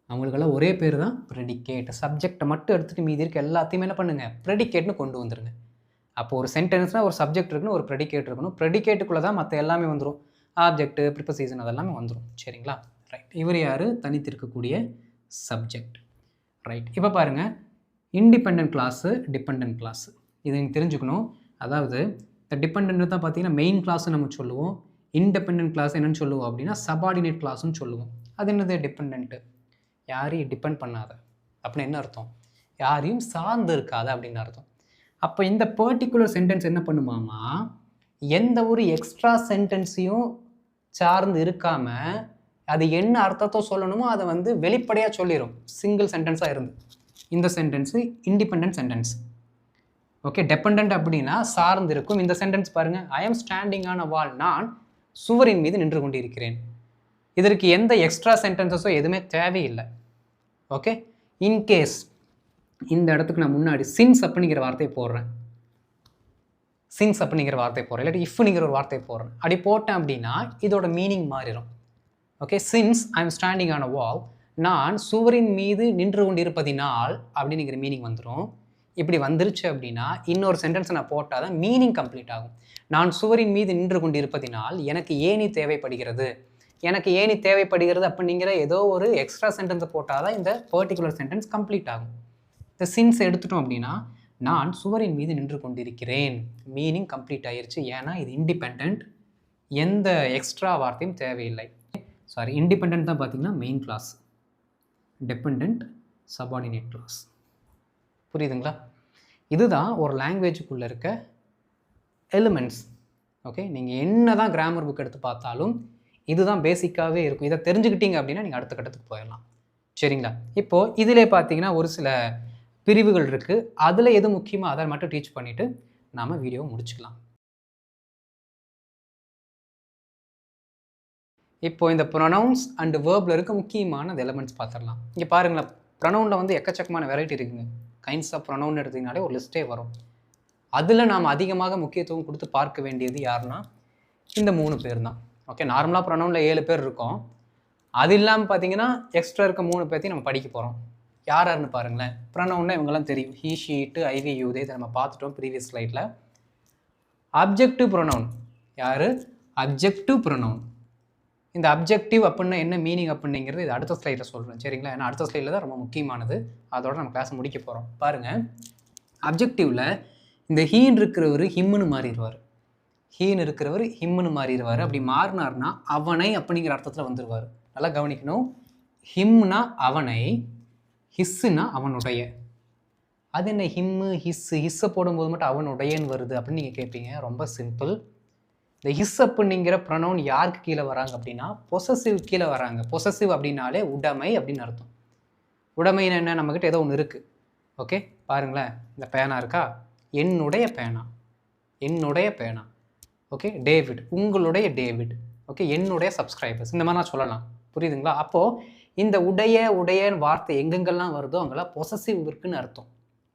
அவங்களுக்கெல்லாம் ஒரே பேர் தான் ப்ரெடிகேட். சப்ஜெக்டை மட்டும் எடுத்துகிட்டு மீதி இருக்க எல்லாத்தையுமே என்ன பண்ணுங்கள்? ப்ரெடிகேட்னு கொண்டு வந்துருங்க. அப்போது ஒரு சென்டென்ஸ்னால் ஒரு சப்ஜெக்ட் இருக்கணும், ஒரு ப்ரெடிகேட் இருக்கணும். ப்ரெடிகேட்டுக்குள்ளே தான் மற்ற எல்லாமே வந்துடும். ஆப்ஜெக்ட், ப்ரிப்போசிஷன் அதெல்லாமே வந்துடும். சரிங்களா? ரைட், இவர் யார்? தனித்திருக்கக்கூடிய சப்ஜெக்ட். ரைட், இப்போ பாருங்கள், இண்டிபெண்டன்ட் கிளாஸு, டிபெண்டன்ட் கிளாஸு. இது நீங்கள் தெரிஞ்சுக்கணும். அதாவது இந்த டிபெண்டன்ட் தான் பார்த்தீங்கன்னா மெயின் கிளாஸ்ன்னு நம்ம சொல்லுவோம். இண்டிபெண்டன்ட் கிளாஸ் என்னென்னு சொல்லுவோம் அப்படின்னா சபார்டினேட் கிளாஸ்ன்னு சொல்லுவோம். அது என்னது? டிபெண்ட்டு, யாரையும் டிபெண்ட் பண்ணாத அப்படின்னு என்ன அர்த்தம்? யாரையும் சார்ந்து இருக்காத அப்படின்னு அர்த்தம். அப்போ இந்த பர்டிகுலர் சென்டென்ஸ் என்ன பண்ணுமாமா, எந்த ஒரு எக்ஸ்ட்ரா சென்டென்ஸையும் சார்ந்து இருக்காமல் அது என்ன அர்த்தத்தை சொல்லணுமோ அதை வந்து வெளிப்படையாக சொல்லிடும், சிங்கிள் சென்டென்ஸாக இருந்து. இந்த சென்டென்ஸு இண்டிபெண்டன்ட் சென்டென்ஸ். ஓகே, டெபெண்டன்ட் அப்படின்னா சார்ந்து இருக்கும். இந்த சென்டென்ஸ் பாருங்கள், ஐ ஆம் ஸ்டாண்டிங் ஆன் அ வால், நான் சுவரின் மீது நின்று கொண்டிருக்கிறேன். இதற்கு எந்த எக்ஸ்ட்ரா சென்டென்சஸோ எதுவுமே தேவையில்லை. ஓகே, இன்கேஸ் இந்த இடத்துக்கு நான் முன்னாடி சின்ஸ் அப்படிங்கிற வார்த்தையை போடுறேன், சின்ஸ் அப்படிங்கிற வார்த்தை போடுறேன், இல்லாட்டி இஃப்ங்கிற ஒரு வார்த்தை போடுறேன், அப்படி போட்டேன் அப்படின்னா இதோட மீனிங் மாறிடும். Okay, since I am standing on a wall, நான் சுவரின் மீது நின்று கொண்டிருப்பதினால் அப்படிங்கிற மீனிங் வந்துடும். இப்படி வந்துருச்சு அப்படின்னா இன்னொரு சென்டென்ஸை நான் போட்டால் தான் மீனிங் கம்ப்ளீட் ஆகும். நான் சுவரின் மீது நின்று கொண்டிருப்பதினால் எனக்கு ஏணி தேவைப்படுகிறது, எனக்கு ஏணி தேவைப்படுகிறது அப்படிங்கிற ஏதோ ஒரு எக்ஸ்ட்ரா சென்டென்ஸை போட்டால் தான் இந்த பர்டிகுலர் சென்டென்ஸ் கம்ப்ளீட் ஆகும். இந்த சின்ஸ் எடுத்துட்டோம் அப்படின்னா நான் சுவரின் மீது நின்று கொண்டிருக்கிறேன், மீனிங் கம்ப்ளீட் ஆயிடுச்சு. ஏன்னா இது இண்டிபெண்ட், எந்த எக்ஸ்ட்ரா வார்த்தையும் தேவையில்லை. சாரி, இண்டிபெண்ட் தான் பார்த்தீங்கன்னா main clause, depend subordinate clause. புரியுதுங்களா? இதுதான் ஒரு லாங்குவேஜுக்குள்ளே இருக்க எலிமெண்ட்ஸ். ஓகே, நீங்கள் என்ன தான் கிராமர் புக் எடுத்து பார்த்தாலும் இதுதான் பேசிக்காகவே இருக்கும். இதை தெரிஞ்சுக்கிட்டீங்க அப்படின்னா நீங்கள் அடுத்த கட்டத்துக்கு போயிடலாம். சரிங்களா? இப்போது இதிலே பார்த்தீங்கன்னா ஒரு சில பிரிவுகள் இருக்குது, அதில் எது முக்கியமோ அதை மட்டும் டீச் பண்ணிவிட்டு நாம் வீடியோவை முடிச்சுக்கலாம். இப்போது இந்த ப்ரொனவுன்ஸ் அண்ட் வேர்பில் இருக்க முக்கியமான எலிமெண்ட்ஸ் பார்த்துடலாம். இங்கே பாருங்களேன், ப்ரொனவுனில் வந்து எக்கச்சக்கமான வெரைட்டி இருக்குங்க. கைண்ட்ஸ் ஆஃப் ப்ரொனவுன் எடுத்திங்கனாலே ஒரு லிஸ்ட்டே வரும். அதில் நாம் அதிகமாக முக்கியத்துவம் கொடுத்து பார்க்க வேண்டியது யாருன்னா இந்த 3 பேர் தான். ஓகே, நார்மலாக ப்ரொனவுனில் 7 பேர் இருக்கும். அது இல்லாமல் பார்த்தீங்கன்னா எக்ஸ்ட்ரா இருக்க 3 பேர்த்தையும் நம்ம படிக்க போகிறோம். யாருன்னு பாருங்களேன். ப்ரொனவுன்னா இவங்கெல்லாம் தெரியும், he, she, it, I we, you, they, இதை நம்ம பார்த்துட்டோம் ப்ரீவியஸ் ஸ்லைடில். அப்ஜெக்டிவ் ப்ரொனவுன் யார்? Objective pronoun. இந்த அப்ஜெக்டிவ் அப்படின்னா என்ன மீனிங் அப்படிங்கிறது இது அடுத்த ஸ்லைடில் சொல்கிறேன். சரிங்களா? ஏன்னா அடுத்த ஸ்லைடில் தான் ரொம்ப முக்கியமானது, அதோட நம்ம கிளாஸ் முடிக்க போகிறோம். பாருங்கள், அப்ஜெக்டிவில் இந்த ஹீன் இருக்கிறவர் ஹிம்முன்னு மாறிடுவார். ஹீன்னு இருக்கிறவர் ஹிம்னு மாறிடுவார். அப்படி மாறினார்னா அவனை அப்படிங்கிற அர்த்தத்தில் வந்துடுவார். நல்லா கவனிக்கணும். ஹிம்னா அவனை, ஹிஸ்ஸுனா அவனுடைய. அது என்ன ஹிம்மு ஹிஸ்ஸை போடும்போது மட்டும் அவனுடையன்னு வருது அப்படின்னு நீங்கள் கேட்பீங்க. ரொம்ப சிம்பிள். இந்த ஹிஸ் அப்படிங்கிற ப்ரொனவுன் யாருக்கு கீழே வராங்க அப்படின்னா பொசசிவ் கீழே வராங்க. பொசசிவ் அப்படின்னாலே உடைமை அப்படின்னு அர்த்தம். உடைமைன்னு என்ன, நம்மக்கிட்ட ஏதோ ஒன்று இருக்குது. ஓகே, பாருங்களேன், இந்த பேனா இருக்கா, என்னுடைய பேனா, என்னுடைய பேனா. ஓகே, டேவிட், உங்களுடைய டேவிட். ஓகே, என்னுடைய சப்ஸ்கிரைபர்ஸ், இந்த மாதிரி நான் சொல்லலாம். புரியுதுங்களா? அப்போது இந்த உடையன்னு வார்த்தை எங்கெங்கெல்லாம் வருதோ அங்கெல்லாம் பொசசிவ் இருக்குன்னு அர்த்தம்.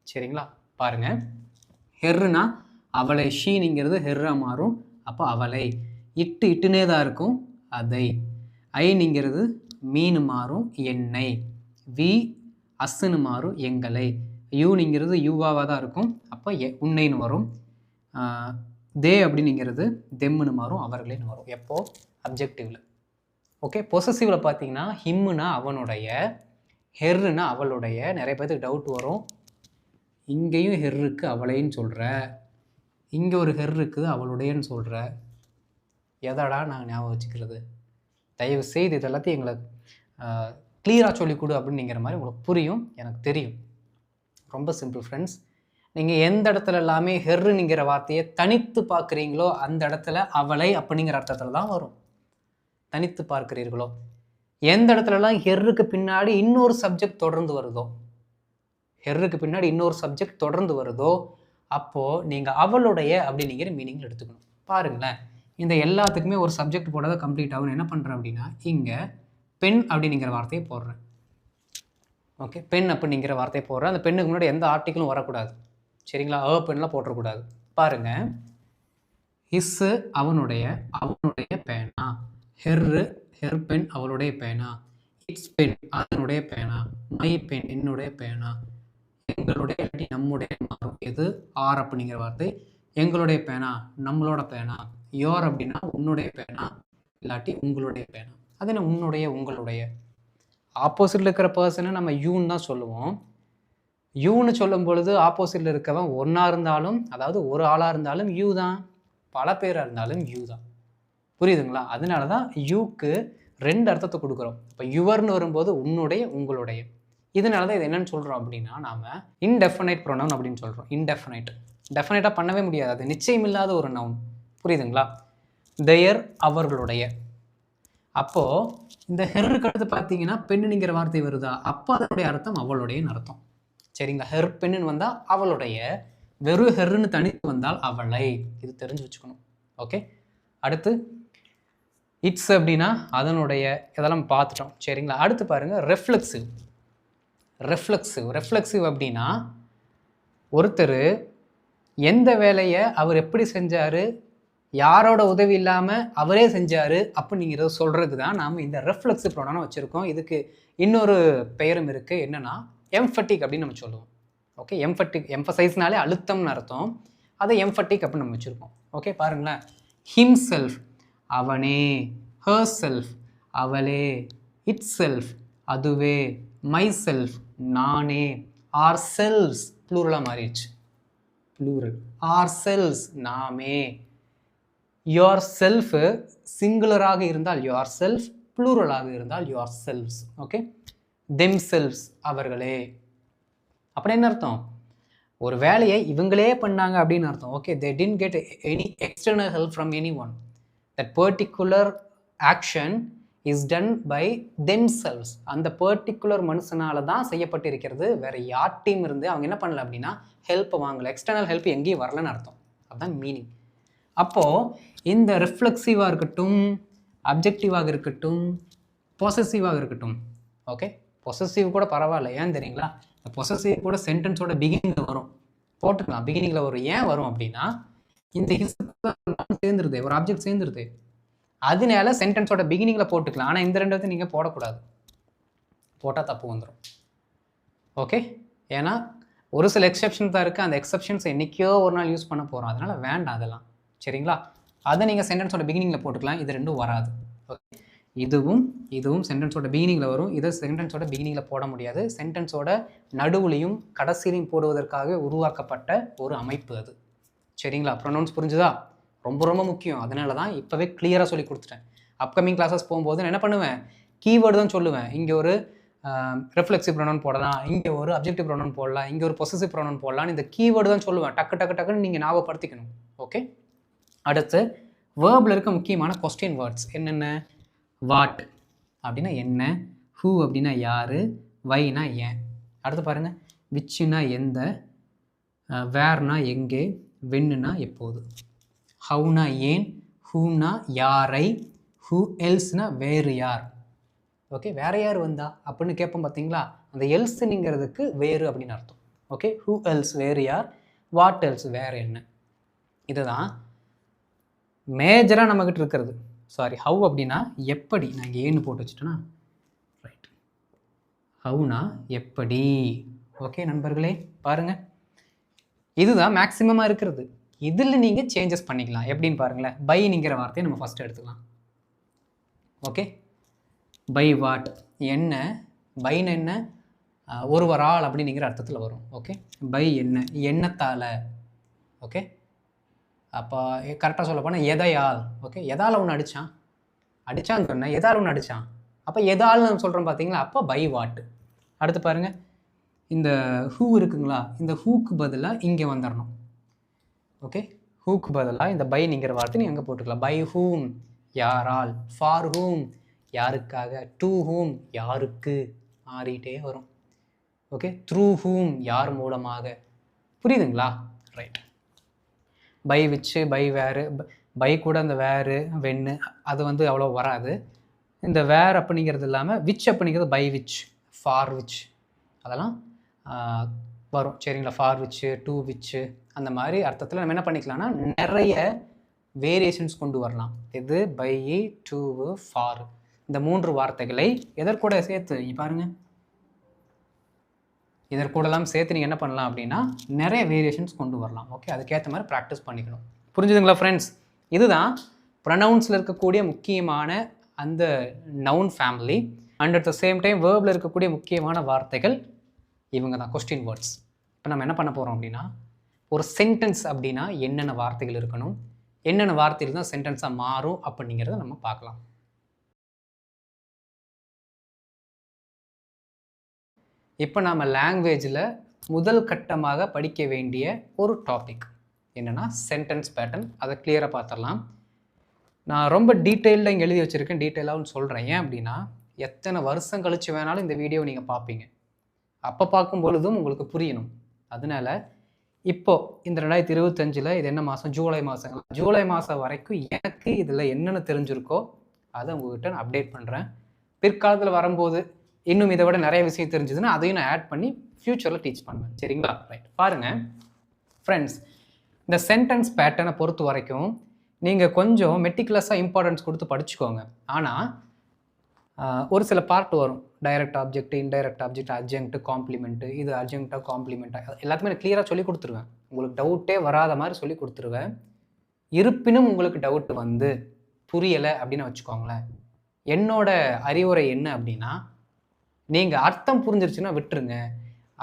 சரிங்களா? பாருங்க, ஹெர்னா அவளை, ஷீனிங்கிறது ஹெர்ரா மாறும், அப்போ அவளை. இட்டுனே தான் இருக்கும், அதை. ஐனிங்கிறது மீன் மாறும், என்னை. வி அஸ்ஸுன்னு மாறும், எங்களை. யூனிங்கிறது யூவாவாக தான் இருக்கும், அப்போ உன்னைன்னு வரும். தே அப்படின்னுங்கிறது தெம்முன்னு மாறும், அவர்களேன்னு வரும். எப்போ? அப்ஜெக்டிவில். ஓகே, பொசசிவில் பார்த்தீங்கன்னா ஹிம்முனா அவனுடைய, ஹெர்ருனா அவளுடைய. நிறைய பேருக்கு டவுட் வரும், இங்கேயும் ஹெர் இருக்குது அவளைன்னு சொல்கிற, இங்கே ஒரு ஹெர் இருக்குது அவளுடையன்னு சொல்கிற, எதாடா நாங்கள் ஞாபகம் வச்சுக்கிறது? தயவு செய்து இது எல்லாத்தையும் எங்களை கிளியராக சொல்லிக் கொடு அப்படிங்கிற மாதிரி உங்களுக்கு புரியும், எனக்கு தெரியும். ரொம்ப சிம்பிள் ஃப்ரெண்ட்ஸ். நீங்கள் எந்த இடத்துல எல்லாமே ஹெர்ருங்கிற வார்த்தையை தனித்து பார்க்குறீங்களோ அந்த இடத்துல அவளை அப்படிங்கிற அர்த்தத்தில் தான் வரும். தனித்து பார்க்கிறீர்களோ, எந்த இடத்துலலாம் ஹெர்ருக்கு பின்னாடி இன்னொரு சப்ஜெக்ட் தொடர்ந்து வருதோ, ஹெர்ருக்கு பின்னாடி இன்னொரு சப்ஜெக்ட் தொடர்ந்து வருதோ, அப்போது நீங்கள் அவளுடைய அப்படிங்கிற மீனிங்கில் எடுத்துக்கணும். பாருங்களேன், இந்த எல்லாத்துக்குமே ஒரு சப்ஜெக்ட் போடாத கம்ப்ளீட் ஆகும். என்ன பண்ணுறேன் அப்படின்னா, இங்கே பெண் அப்படிங்கிற வார்த்தையை போடுறேன். ஓகே, பெண் அப்படிங்கிற வார்த்தையை போடுறேன். அந்த பெண்ணுக்கு முன்னாடி எந்த ஆர்டிக்கிளும் வரக்கூடாது. சரிங்களா? பெண்ணெலாம் போட்டுறக்கூடாது. பாருங்கள், ஹிஸ்ஸு அவனுடைய, அவனுடைய பேனா. ஹெர்ரு ஹெர் பென் அவளுடைய பேனா. இட்ஸ் பென் அதனுடைய பேனா. மை பென் என்னுடைய பேனா. எங்களுடைய இல்லாட்டி நம்முடைய மாறும். எது? ஆர் அப்படிங்கிற வார்த்தை. எங்களுடைய பேனா நம்மளோட பேனா. யோர் அப்படின்னா உன்னுடைய பேனா இல்லாட்டி உங்களுடைய பேனா. அது என்ன உன்னுடைய உங்களுடைய? ஆப்போசிட்டில் இருக்கிற பர்சனை நம்ம யூன்னு தான் சொல்லுவோம். யூன்னு சொல்லும் பொழுது ஆப்போசிட்டில் இருக்கவன் ஒன்றா இருந்தாலும், அதாவது ஒரு ஆளாக இருந்தாலும் யூ தான், பல பேராக இருந்தாலும் யூ தான். புரியுதுங்களா? அதனால தான் யூக்கு 2 அர்த்தத்தை கொடுக்குறோம். இப்போ யுவர்னு வரும்போது உன்னுடைய உங்களுடைய. இதனால தான் இது என்னன்னு சொல்கிறோம் அப்படின்னா, நாம் இன்டெஃபினைட் ப்ரொனவுன் அப்படின்னு சொல்கிறோம். இன்டெஃபினைட், டெஃபினைட்டாக பண்ணவே முடியாது, அது நிச்சயம் இல்லாத ஒரு நவுன். புரியுதுங்களா? தேயர் அவர்களுடைய. அப்போது இந்த ஹெர்ருக்கு அடுத்து பார்த்தீங்கன்னா பெண்ணுங்கிற வார்த்தை வருதா, அப்போ அதனுடைய அர்த்தம் அவளுடையன்னு அர்த்தம். சரிங்களா? ஹெர் பெண்ணுன்னு வந்தால் அவளுடைய, வெறும் ஹெர்ருன்னு தனித்து வந்தால் அவளை. இது தெரிஞ்சு வச்சுக்கணும். ஓகே, அடுத்து இட்ஸ் அப்படின்னா அதனுடைய, இதெல்லாம் பார்த்துட்டோம். சரிங்களா? அடுத்து பாருங்கள், ரெஃப்ளெக்சிவ். ரெஃப்ளெக்சிவ் அப்படின்னா ஒருத்தர் எந்த வேலையை அவர் எப்படி செஞ்சார், யாரோட உதவி இல்லாமல் அவரே செஞ்சார் அப்படிங்கிறத சொல்கிறது தான் நாம் இந்த ரெஃப்ளெக்சிவ் ப்ரொனவுன் வச்சுருக்கோம். இதுக்கு இன்னொரு பெயரும் இருக்குது, என்னென்னா எம்ஃபட்டிக் அப்படின்னு நம்ம சொல்லுவோம். ஓகே, எம்ஃபட்டிக், எம்ஃபசைஸ்னாலே அழுத்தம்னு அர்த்தம். அதை எம்ஃபட்டிக் அப்படின்னு நம்ம வச்சுருக்கோம். ஓகே, பாருங்களேன், ஹிம்செல்ஃப் அவனே, ஹர் செல்ஃப் அவளே, இட் செல்ஃப் அதுவே, மை செல்ஃப் நானே, ஆர் செல்ஸ் ப்ளூரலாக மாறிடுச்சு, ப்ளூரல், ஆர் செல்ஸ் நாமே. யோர் செல்ஃபு சிங்குலராக இருந்தால் யோர் செல்ஃப், ப்ளூரலாக இருந்தால் your selves. Okay, them selves அவர்களே. அப்படி என்ன அர்த்தம்? ஒரு வேலையை இவங்களே பண்ணாங்க அப்படின்னு அர்த்தம். Okay, they didn't get any external help from anyone. That particular action is done by themselves. அந்த பர்டிகுலர் மனுஷனால தான் செய்யப்பட்டிருக்கிறது, வேற யார்ட்டையும் இருந்து அவங்க என்ன பண்ணல அப்படின்னா ஹெல்ப் வாங்கலை, எக்ஸ்டர்னல் ஹெல்ப் எங்கேயும் வரலன்னு அர்த்தம். அதுதான் மீனிங். அப்போது இந்த ரிஃப்ளெக்சிவாக இருக்கட்டும், அப்ஜெக்டிவாக இருக்கட்டும், பொசசிவாக இருக்கட்டும், ஓகே, பொசசிவ் கூட பரவாயில்ல. ஏன் தெரியுங்களா? இந்த பொசசிவ் கூட சென்டென்ஸோட பிகினிங்கில் வரும், போட்டுக்கலாம். பிகினிங்கில் வரும். ஏன் வரும் அப்படின்னா, இந்த சேர்ந்துருது, ஒரு ஆப்ஜெக்ட் சேர்ந்துருது, அதனால சென்டென்ஸோட பிகினிங்கில் போட்டுக்கலாம். ஆனால் இந்த 2 நீங்கள் போடக்கூடாது, போட்டால் தப்பு வந்துடும். ஓகே, ஏன்னா ஒரு சில எக்ஸெப்ஷன் தான் இருக்குது, அந்த எக்ஸெப்ஷன்ஸ் என்றைக்கோ ஒரு நாள் யூஸ் பண்ண போகிறோம், அதனால் வேண்டாம் அதெல்லாம். சரிங்களா? அதை நீங்கள் சென்டென்ஸோட பிகினிங்கில் போட்டுக்கலாம். இது 2 வராது. ஓகே, இதுவும் சென்டென்ஸோட பிகினிங்கில் வரும், இதை சென்டென்ஸோட பிகினிங்கில் போட முடியாது. சென்டென்ஸோட நடுவுலையும் கடைசியிலையும் போடுவதற்காக உருவாக்கப்பட்ட ஒரு அமைப்பு அது. சரிங்களா? ப்ரொனவுன்ஸ் புரிஞ்சுதா? ரொம்ப ரொம்ப முக்கியம். அதனால தான் இப்போவே கிளியராக சொல்லி கொடுத்துட்டேன். அப்கமிங் கிளாஸஸ் போகும்போது நான் என்ன பண்ணுவேன், கீவேர்டு தான் சொல்லுவேன். இங்கே ஒரு ரிஃப்ளெக்சிவ் ப்ரொனவுன் போடலாம், இங்கே ஒரு அப்ஜெக்டிவ் ப்ரொனவுன் போடலாம், இங்கே ஒரு பொசசிவ் ப்ரொனவுன் போடலாம்னு இந்த கீவேர்டு தான் சொல்லுவேன். டக்கு டக்கு டக்குன்னு நீங்கள் ஞாபகப்படுத்திக்கணும். ஓகே, அடுத்து வேர்பில் இருக்க முக்கியமான கொஸ்டின் வேர்ட்ஸ் என்னென்ன? வாட் அப்படின்னா என்ன, ஹூ அப்படின்னா யார், வைனா ஏன். அடுத்து பாருங்கள், விச்சுனா எந்த, வேர்னா எங்கே, வென்னுனா எப்போது, ஹவுனா ஏன், ஹூனா யாரை, ஹூ எல்ஸ்னா வேறு யார். ஓகே, வேற யார் வந்தா அப்படின்னு கேட்போம் பார்த்தீங்களா, அந்த எல்ஸ்னுங்கிறதுக்கு வேறு அப்படின்னு அர்த்தம். ஓகே, ஹூ எல்ஸ் வேறு யார், வாட் எல்ஸ் வேறு என்ன. இதுதான் மேஜராக நம்மக்கிட்ட இருக்கிறது. சாரி, ஹவ் அப்படின்னா எப்படி, நான் இங்கே ஏன்னு போட்டு வச்சுட்டேன்னா ரைட், ஹவுனா எப்படி. ஓகே நண்பர்களே, பாருங்கள், இதுதான் மேக்ஸிமமாக இருக்கிறது. இதில் நீங்கள் சேஞ்சஸ் பண்ணிக்கலாம். எப்படின்னு பாருங்களேன். பைங்கிற வார்த்தையை நம்ம ஃபஸ்ட்டு எடுத்துக்கலாம். ஓகே, பை வாட் என்ன, பைன்னு என்ன, ஒருவரால் அப்படிங்கிற அர்த்தத்தில் வரும். ஓகே, பை என்ன, எண்ணத்தால். ஓகே, அப்போ கரெக்டாக சொல்ல போனால் எதையால். ஓகே, எதால் ஒன்று அடித்தான்னு சொன்னேன், எதால் ஒன்று அடித்தான், அப்போ எதால் நம்ம சொல்கிறோம் பார்த்தீங்களா, அப்போ பை வாட்டு. அடுத்து பாருங்கள், இந்த ஹூ இருக்குங்களா, இந்த ஹூக்கு பதிலாக இங்கே வந்துடணும். ஓகே, ஹூக்கு பதிலாக இந்த பைங்கிற வார்த்தை நீங்கள் அங்கே போட்டுக்கலாம். பை ஹூம் யாரால், ஃபார் ஹூம் யாருக்காக, டு ஹூம் யாருக்கு, மாறிட்டே வரும். ஓகே, த்ரூ ஹூம் யார் மூலமாக. புரியுதுங்களா? ரைட். பை விச்சு, பை வேறு, பை கூட அந்த வேறு வென்னு அது வந்து அவ்வளோ வராது. இந்த வேர் அப்படிங்கிறது இல்லாமல் விச் அப்படிங்கிறது பை விச், ஃபார் விச் அதெல்லாம் வரும். சரிங்களா? ஃபார் விச்சு, டூ விச்சு அந்த மாதிரி அர்த்தத்தில் நம்ம என்ன பண்ணிக்கலாம்னா நிறைய வேரியேஷன்ஸ் கொண்டு வரலாம். இது பை, டூ, ஃபார் இந்த 3 வார்த்தைகளை எதற்கூட சேர்த்து இங்கே பாருங்கள், இதற்கூடலாம் சேர்த்து நீங்கள் என்ன பண்ணலாம் அப்படின்னா நிறைய வேரியேஷன்ஸ் கொண்டு வரலாம். ஓகே, அதுக்கேற்ற மாதிரி ப்ராக்டிஸ் பண்ணிக்கணும். புரிஞ்சுதுங்களா ஃப்ரெண்ட்ஸ்? இதுதான் ப்ரொனவுன்ஸில் இருக்கக்கூடிய முக்கியமான அந்த noun family. And at the same time வேர்பில் இருக்கக்கூடிய முக்கியமான வார்த்தைகள் இவங்க தான், கொஸ்டின் வேர்ட்ஸ். இப்போ நம்ம என்ன பண்ண போகிறோம் அப்படின்னா, ஒரு சென்டென்ஸ் அப்படின்னா என்னென்ன வார்த்தைகள் இருக்கணும், என்னென்ன வார்த்தைகள் தான் சென்டென்ஸாக மாறும் அப்படிங்கிறத நம்ம பார்க்கலாம். இப்போ நம்ம லாங்குவேஜில் முதல் கட்டமாக படிக்க வேண்டிய ஒரு டாபிக் என்னென்னா சென்டென்ஸ் பேட்டர்ன். அதை கிளியராக பார்த்துடலாம். நான் ரொம்ப டீட்டெயில்டாக இங்கே எழுதி வச்சுருக்கேன், டீட்டெயிலாகவும் சொல்கிறேன். ஏன் அப்படின்னா எத்தனை வருஷம் கழித்து வேணாலும் இந்த வீடியோ நீங்கள் பார்ப்பீங்க. அப்போ பார்க்கும் பொழுதும் உங்களுக்கு புரியணும். அதனால இப்போது இந்த 2025 இது என்ன மாதம், ஜூலை மாதம். ஜூலை மாதம் வரைக்கும் எனக்கு இதில் என்னென்ன தெரிஞ்சிருக்கோ அதை உங்கள்கிட்ட நான் அப்டேட் பண்ணுறேன். பிற்காலத்தில் வரும்போது இன்னும் இதை விட நிறைய விஷயம் தெரிஞ்சதுன்னா அதையும் நான் ஆட் பண்ணி ஃப்யூச்சரில் டீச் பண்ணுவேன். சரிங்களா? ரைட். பாருங்கள் ஃப்ரெண்ட்ஸ், இந்த சென்டென்ஸ் பேட்டர்னை பொறுத்த வரைக்கும் நீங்கள் கொஞ்சம் மெட்டிகுலஸாக இம்பார்ட்டன்ஸ் கொடுத்து படிச்சுக்கோங்க. ஆனால் ஒரு சில பார்ட் வரும், direct object, indirect object, adjunct, compliment, இது அட்ஜங்க்டாக காம்ப்ளிமெண்ட்டாக எல்லாத்துமே நான் கிளியராக சொல்லி கொடுத்துருவேன். உங்களுக்கு டவுட்டே வராத மாதிரி சொல்லி கொடுத்துருவேன். இருப்பினும் உங்களுக்கு டவுட் வந்து புரியலை அப்படின்னு வச்சுக்கோங்களேன், என்னோட அறிவுரை என்ன அப்படின்னா, நீங்கள் அர்த்தம் புரிஞ்சிருச்சுன்னா விட்டுருங்க.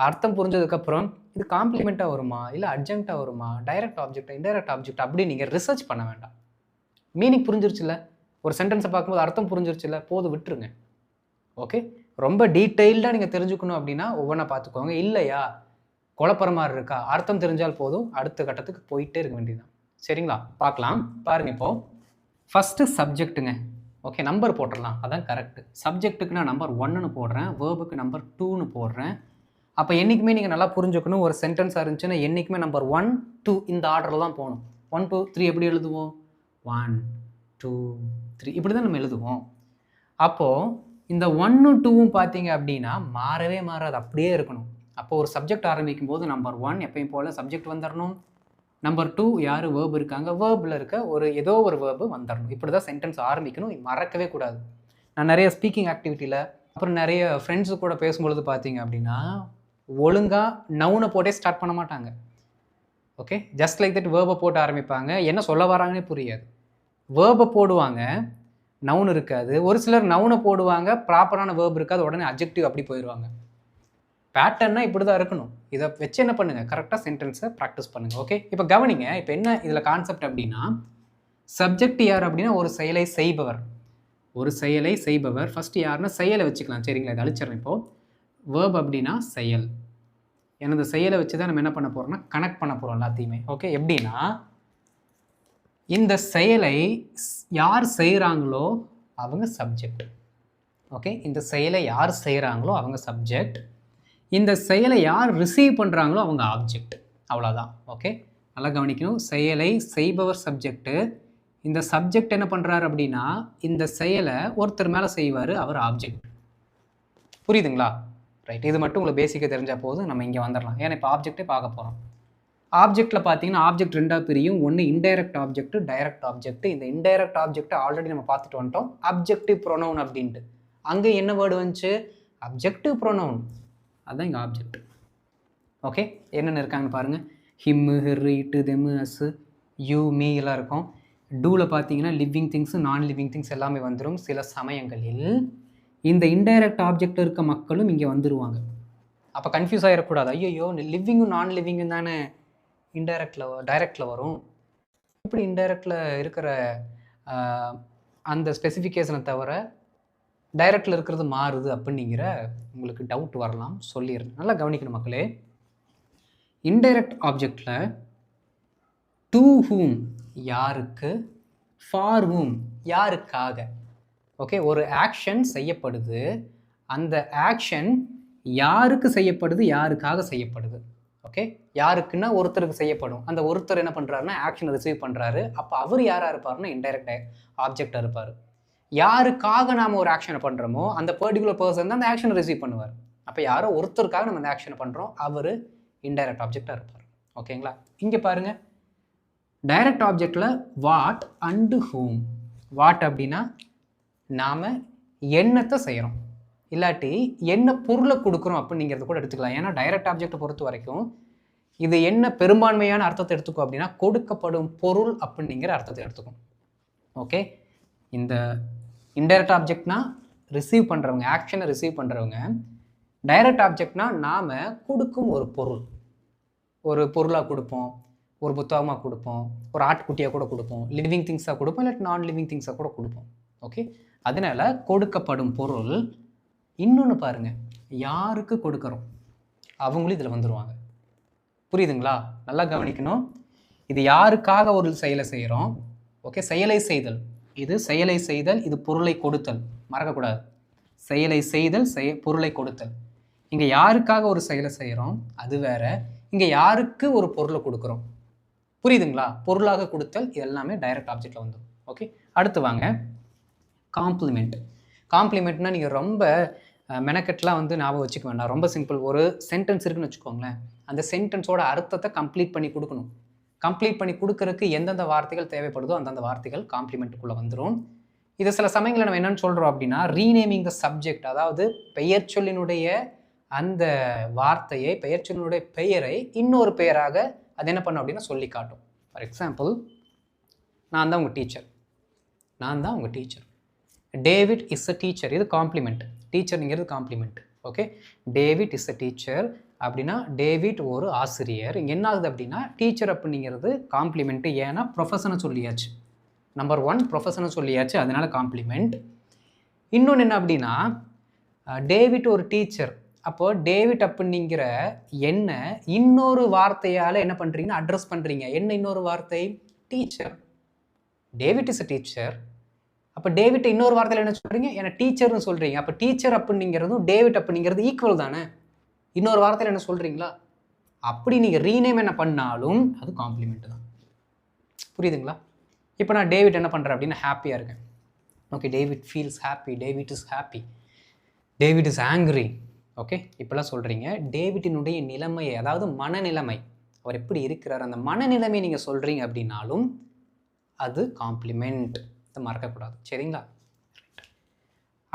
அர்த்தம் புரிஞ்சதுக்கப்புறம் இது காம்ப்ளிமெண்ட்டாக வருமா, இல்லை அட்ஜங்க்டாக வருமா, டைரக்ட் ஆப்ஜெக்ட், இன்டைரக்ட் ஆப்ஜெக்ட் அப்படி நீங்கள் ரிசர்ச் பண்ண வேண்டாம். மீனிங் புரிஞ்சிருச்சுல, ஒரு சென்டென்ஸை பார்க்கும்போது அர்த்தம் புரிஞ்சிருச்சுல, போதும் விட்டுருங்க. ஓகே, ரொம்ப டீட்டெயில்டாக நீங்கள் தெரிஞ்சுக்கணும் அப்படின்னா ஒவ்வொன்றா பார்த்துக்கோங்க. இல்லையா குழப்பற மாதிரி இருக்கா, அர்த்தம் தெரிஞ்சால் போதும், அடுத்த கட்டத்துக்கு போயிட்டே இருக்க வேண்டியதுதான். சரிங்களா? பார்க்கலாம். பாருங்கள், இப்போது ஃபஸ்ட்டு சப்ஜெக்ட்டுங்க. ஓகே, நம்பர் போட்டுடலாம், அதான் கரெக்டு. சப்ஜெக்ட்டுக்கு நான் நம்பர் 1ன்னு போடுறேன், வேர்புக்கு நம்பர் 2ன்னு போடுறேன். அப்போ என்றைக்குமே நீங்கள் நல்லா புரிஞ்சுக்கணும், ஒரு சென்டென்ஸாக இருந்துச்சுன்னா என்றைக்குமே நம்பர் 1, 2 இந்த ஆர்டரில் தான் போகணும். 1, 2, 3 எப்படி எழுதுவோம்? 1, 2, 3 இப்படி தான் நம்ம எழுதுவோம். அப்போது இந்த 1ம் 2ம் பார்த்தீங்க அப்படின்னா மாறவே மாறாது, அப்படியே இருக்கணும். அப்போது ஒரு சப்ஜெக்ட் ஆரம்பிக்கும் போது நம்பர் 1 எப்பயும் போல் சப்ஜெக்ட் வந்துடணும். நம்பர் 2 யார் வேர்பு இருக்காங்க, வேர்பில் இருக்க ஏதோ ஒரு வேர்பு வந்துடணும். இப்படி தான் சென்டென்ஸ் ஆரம்பிக்கணும், மறக்கவே கூடாது. நான் நிறைய ஸ்பீக்கிங் ஆக்டிவிட்டியில் அப்புறம் நிறைய ஃப்ரெண்ட்ஸு கூட பேசும்பொழுது பார்த்தீங்க அப்படின்னா ஒழுங்காக நவுனை போட்டே ஸ்டார்ட் பண்ண மாட்டாங்க. ஓகே, ஜஸ்ட் லைக் தட் வேர்பை போட்டு ஆரம்பிப்பாங்க, என்ன சொல்ல வராங்கன்னே புரியாது. வேர்பை போடுவாங்க, நவுன் இருக்காது. ஒரு சிலர் நவுனை போடுவாங்க, ப்ராப்பரான வேர்ப் இருக்காது, உடனே அட்ஜெக்டிவ் அப்படி போயிடுவாங்க. பேட்டர்னா இப்படி தான் இருக்கணும். இதை வச்சு என்ன பண்ணுங்கள், கரெக்டாக சென்டென்ஸை ப்ராக்டிஸ் பண்ணுங்கள். ஓகே, இப்போ கவனிங்க, இப்போ என்ன இதில் கான்செப்ட் அப்படின்னா, சப்ஜெக்ட் யார் அப்படின்னா ஒரு செயலை செய்பவர். ஒரு செயலை செய்பவர். ஃபஸ்ட்டு யாருன்னா செயலை வச்சுக்கலாம். சரிங்களா, இதை அழிச்சிடறேன் இப்போது. வேர்ப் அப்படின்னா செயல். எனது செயலை வச்சு தான் நம்ம என்ன பண்ண போகிறோம்னா கனெக்ட் பண்ண போகிறோம் எல்லாத்தையுமே. ஓகே, எப்படின்னா இந்த செயலை யார் செய்கிறாங்களோ அவங்க சப்ஜெக்ட். ஓகே, இந்த செயலை யார் செய்கிறாங்களோ அவங்க சப்ஜெக்ட். இந்த செயலை யார் ரிசீவ் பண்ணுறாங்களோ அவங்க ஆப்ஜெக்ட். அவ்வளோதான். ஓகே, நல்லா கவனிக்கணும். செயலை செய்பவர் சப்ஜெக்ட்டு. இந்த சப்ஜெக்ட் என்ன பண்ணுறாரு அப்படின்னா இந்த செயலை ஒருத்தர் மேலே செய்வார், அவர் ஆப்ஜெக்ட். புரியுதுங்களா? ரைட், இது மட்டும் உங்களுக்கு பேசிக்காக தெரிஞ்சால் போதும், நம்ம இங்கே வந்துடலாம். ஏன்னா இப்போ ஆப்ஜெக்டே பார்க்க போகிறோம். ஆப்ஜெக்டில் பார்த்தீங்கன்னா ஆப்ஜெக்ட் ரெண்டாக பிரியும். ஒன்று இன்டைரக்ட் ஆப்ஜெக்ட், டைரக்ட் ஆப்ஜெக்ட். இந்த இன்டைரக்ட் ஆப்ஜெக்ட் ஆல்ரெடி நம்ம பார்த்துட்டு வந்துட்டோம், அப்ஜெக்டிவ் ப்ரொனவுன் அப்படின்ட்டு. அங்கே என்ன வேர்டு வந்துச்சு? Objective pronoun. அதுதான் இங்கே ஆப்ஜெக்ட். ஓகே, என்னென்ன இருக்காங்கன்னு பாருங்கள். ஹிம்மு, ஹெர்ரு, இட்டு, தெம்மு, அஸ்ஸு, யூ, மீ எல்லாம் இருக்கும். டூவில் பார்த்தீங்கன்னா லிவிங் திங்ஸு, நான் லிவிங் திங்ஸ் எல்லாமே வந்துடும். சில சமயங்களில் இந்த இன்டைரக்ட் ஆப்ஜெக்ட் இருக்க மக்களும் இங்கே வந்துடுவாங்க. அப்போ கன்ஃபியூஸ் ஆகிடக்கூடாது. ஐயோ லிவிங்கும் நான் லிவிங்கும் தானே டைரக்டில் வரும், இப்படி இன்டைரக்டில் இருக்கிற அந்த ஸ்பெசிஃபிகேஷனை தவிர டைரக்டில் இருக்கிறது மாறுது அப்படிங்கிற உங்களுக்கு டவுட் வரலாம், சொல்லிடுறேன். நல்லா கவனிக்கணும் மக்களே. இன்டைரக்ட் ஆப்ஜெக்டில் டு ஹூம் யாருக்கு, ஃபார் ஹூம் யாருக்காக. ஓகே, ஒரு ஆக்ஷன் செய்யப்படுது, அந்த ஆக்ஷன் யாருக்கு செய்யப்படுது, யாருக்காக செய்யப்படுது. ஓகே, யாருக்குன்னா ஒருத்தருக்கு செய்யப்படும். அந்த ஒருத்தர் என்ன பண்ணுறாருன்னா ஆக்ஷனை ரிசீவ் பண்ணுறாரு. அப்போ அவர் யாராக இருப்பாருன்னா இன்டைரக்ட் ஆப்ஜெக்டாக இருப்பார். யாருக்காக நாம் ஒரு ஆக்ஷனை பண்ணுறோமோ அந்த பர்டிகுலர் பர்சன் தான் அந்த ஆக்ஷனை ரிசீவ் பண்ணுவார். அப்போ யாரோ ஒருத்தருக்காக நம்ம அந்த ஆக்ஷனை பண்ணுறோம், அவர் இன்டைரக்ட் ஆப்ஜெக்டாக இருப்பார். ஓகேங்களா? இங்கே பாருங்கள், டைரக்ட் ஆப்ஜெக்டில் வாட் அண்டு ஹூம். வாட் அப்படின்னா நாம் என்னத்தை செய்கிறோம், இல்லாட்டி என்ன பொருளை கொடுக்குறோம் அப்படிங்கிறத கூட எடுத்துக்கலாம். ஏன்னா டைரக்ட் ஆப்ஜெக்டை பொறுத்த வரைக்கும் இது என்ன பெரும்பான்மையான அர்த்தத்தை எடுத்துக்கும் அப்படின்னா கொடுக்கப்படும் பொருள் அப்படிங்கிற அர்த்தத்தை எடுத்துக்கும். ஓகே, இந்த இன்டைரக்ட் ஆப்ஜெக்ட்னா ரிசீவ் பண்ணுறவங்க, ஆக்ஷனை ரிசீவ் பண்ணுறவங்க. டைரக்ட் ஆப்ஜெக்ட்னா நாம் கொடுக்கும் ஒரு பொருள், ஒரு பொருளாக கொடுப்போம், ஒரு புத்தகமாக கொடுப்போம், ஒரு ஆட்டுக்குட்டியாக கூட கொடுப்போம், லிவிங் திங்ஸாக கொடுப்போம், இல்லாட்டி நான் லிவிங் திங்ஸாக கூட கொடுப்போம். ஓகே, அதனால கொடுக்கப்படும் பொருள். இன்னொன்று பாருங்கள், யாருக்கு கொடுக்குறோம் அவங்களும் இதில் வந்துடுவாங்க. புரியுதுங்களா? நல்லா கவனிக்கணும். இது யாருக்காக ஒரு செயலை செய்கிறோம். ஓகே, செயலை செய்தல், இது செயலை செய்தல், இது பொருளை கொடுத்தல், மறக்கக்கூடாது. செயலை செய்தல், பொருளை கொடுத்தல். இங்கே யாருக்காக ஒரு செயலை செய்கிறோம் அது வேற, இங்கே யாருக்கு ஒரு பொருளை கொடுக்குறோம். புரியுதுங்களா? பொருளாக கொடுத்தல், இது எல்லாமே டைரக்ட் ஆப்ஜெக்டில் வந்துடும். ஓகே, அடுத்து வாங்க, காம்ப்ளிமெண்ட். காம்ப்ளிமெண்ட்னா நீங்கள் ரொம்ப மெனக்கெட்லாம் வந்து ஞாபகம் வச்சுக்க வேண்டாம். ரொம்ப சிம்பிள். ஒரு சென்டென்ஸ் இருக்குன்னு வச்சுக்கோங்களேன், அந்த சென்டென்ஸோட அர்த்தத்தை கம்ப்ளீட் பண்ணி கொடுக்கணும். கம்ப்ளீட் பண்ணி கொடுக்கறதுக்கு எந்தெந்த வார்த்தைகள் தேவைப்படுதோ அந்தந்த வார்த்தைகள் காம்ப்ளிமெண்ட்டுக்குள்ளே வந்துடும். இது சில சமயங்களில் நம்ம என்னென்னு சொல்கிறோம் அப்படின்னா ரீநேமிங் த சப்ஜெக்ட். அதாவது பெயர் சொல்லினுடைய அந்த வார்த்தையை, பெயர் சொல்லினுடைய பெயரை இன்னொரு பெயராக அது என்ன பண்ணும் அப்படின்னா சொல்லி காட்டும். ஃபார் எக்ஸாம்பிள், நான் தான் உங்கள் டீச்சர், நான் தான் உங்கள் teacher. David is a teacher, இது காம்ப்ளிமெண்ட். டீச்சருங்கிறது compliment. Okay, David is a teacher அப்படின்னா டேவிட் ஒரு ஆசிரியர். இங்கே என்ன ஆகுது அப்படின்னா டீச்சர் அப்படிங்கிறது காம்ப்ளிமெண்ட்டு. ஏன்னா ப்ரொஃபஷனை சொல்லியாச்சு. நம்பர் 1 ப்ரொஃபஷனை சொல்லியாச்சு, அதனால காம்ப்ளிமெண்ட். இன்னொன்று என்ன அப்படின்னா டேவிட் ஒரு டீச்சர். அப்போ டேவிட் அப்படிங்கிற என்ன இன்னொரு வார்த்தையால் என்ன பண்ணுறீங்கன்னா அட்ரஸ் பண்ணுறீங்க. என்ன இன்னொரு வார்த்தை? Teacher. David is a teacher. அப்போ டேவிட் இன்னொரு வார்த்தையில் என்ன சொல்கிறீங்க? ஏன்னா டீச்சர்னு சொல்கிறீங்க. அப்போ டீச்சர் அப்படிங்கிறதும் டேவிட் அப்படிங்கிறது ஈக்குவல் தானே. இன்னொரு வார்த்தையில் என்ன சொல்கிறீங்களா? அப்படி நீங்கள் ரீநேம் என்ன பண்ணாலும் அது காம்ப்ளிமெண்ட் தான். புரியுதுங்களா? இப்போ நான் டேவிட் என்ன பண்ணுறேன் அப்படின்னா ஹாப்பியாக இருக்கேன். Okay, David feels happy, David is happy, David is angry. Okay, இப்போலாம் சொல்கிறீங்க. டேவிட்டினுடைய நிலைமையை, அதாவது மனநிலைமை, அவர் எப்படி இருக்கிறார், அந்த மனநிலைமை நீங்கள் சொல்கிறீங்க அப்படின்னாலும் அது காம்ப்ளிமெண்ட். அதை மறக்கக்கூடாது. சரிங்களா?